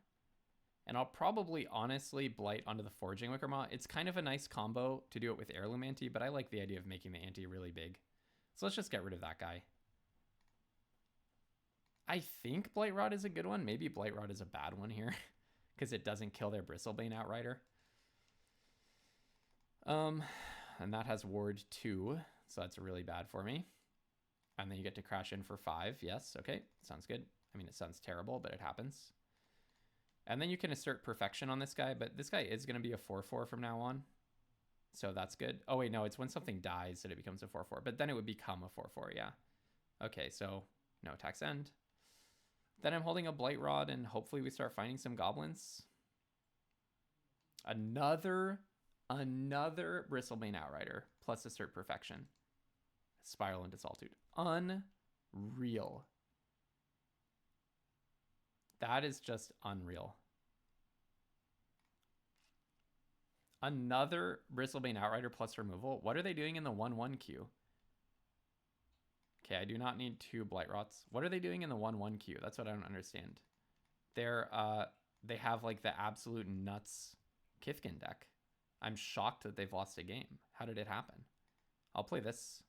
And I'll probably honestly Blight onto the Forging Wickermaw. It's kind of a nice combo to do it with Heirloom Ante, but I like the idea of making the ante really big. So let's just get rid of that guy. I think Blightrot is a good one. Maybe Blightrot is a bad one here because it doesn't kill their Bristlebane Outrider. And that has Ward 2, so that's really bad for me. And then you get to crash in for 5. Yes, okay, sounds good. I mean, it sounds terrible, but it happens. And then you can assert Perfection on this guy, but this guy is going to be a 4/4 from now on. So that's good. Oh, wait, no, it's when something dies that it becomes a 4/4, but then it would become a 4/4, yeah. Okay, so no attacks end. Then I'm holding a Blight Rod, and hopefully we start finding some goblins. Another Bristlebane Outrider, plus assert Perfection. Spiral into Solitude. Unreal. That is just unreal. Another Bristlebane Outrider plus removal. What are they doing in the 1/1 queue? Okay, I do not need 2 Blightrots. What are they doing in the 1/1 queue? That's what I don't understand. They have like the absolute nuts Kithkin deck. I'm shocked that they've lost a game. How did it happen? I'll play this.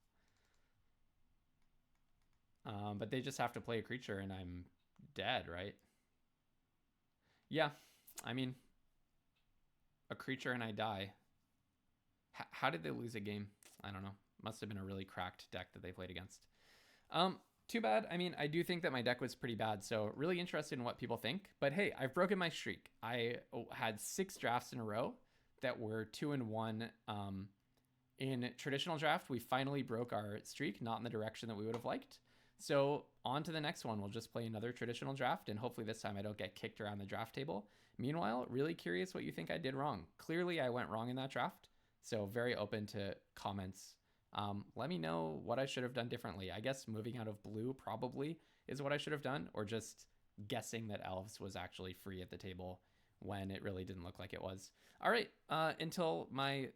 But they just have to play a creature and I'm dead, right? Yeah, I mean, a creature and I die. How did they lose a game? I don't know. Must have been a really cracked deck that they played against. Too bad. I mean, I do think that my deck was pretty bad, so really interested in what people think. But hey, I've broken my streak. I had 6 drafts in a row that were 2-1. In traditional draft, we finally broke our streak, not in the direction that we would have liked. So on to the next one. We'll just play another traditional draft, and hopefully this time I don't get kicked around the draft table. Meanwhile, really curious what you think I did wrong. Clearly, I went wrong in that draft, so very open to comments. Let me know what I should have done differently. I guess moving out of blue probably is what I should have done, or just guessing that elves was actually free at the table when it really didn't look like it was. All right, until my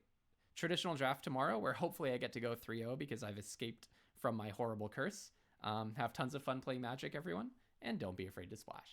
traditional draft tomorrow, where hopefully I get to go 3-0 because I've escaped from my horrible curse. Have tons of fun playing Magic, everyone, and don't be afraid to splash.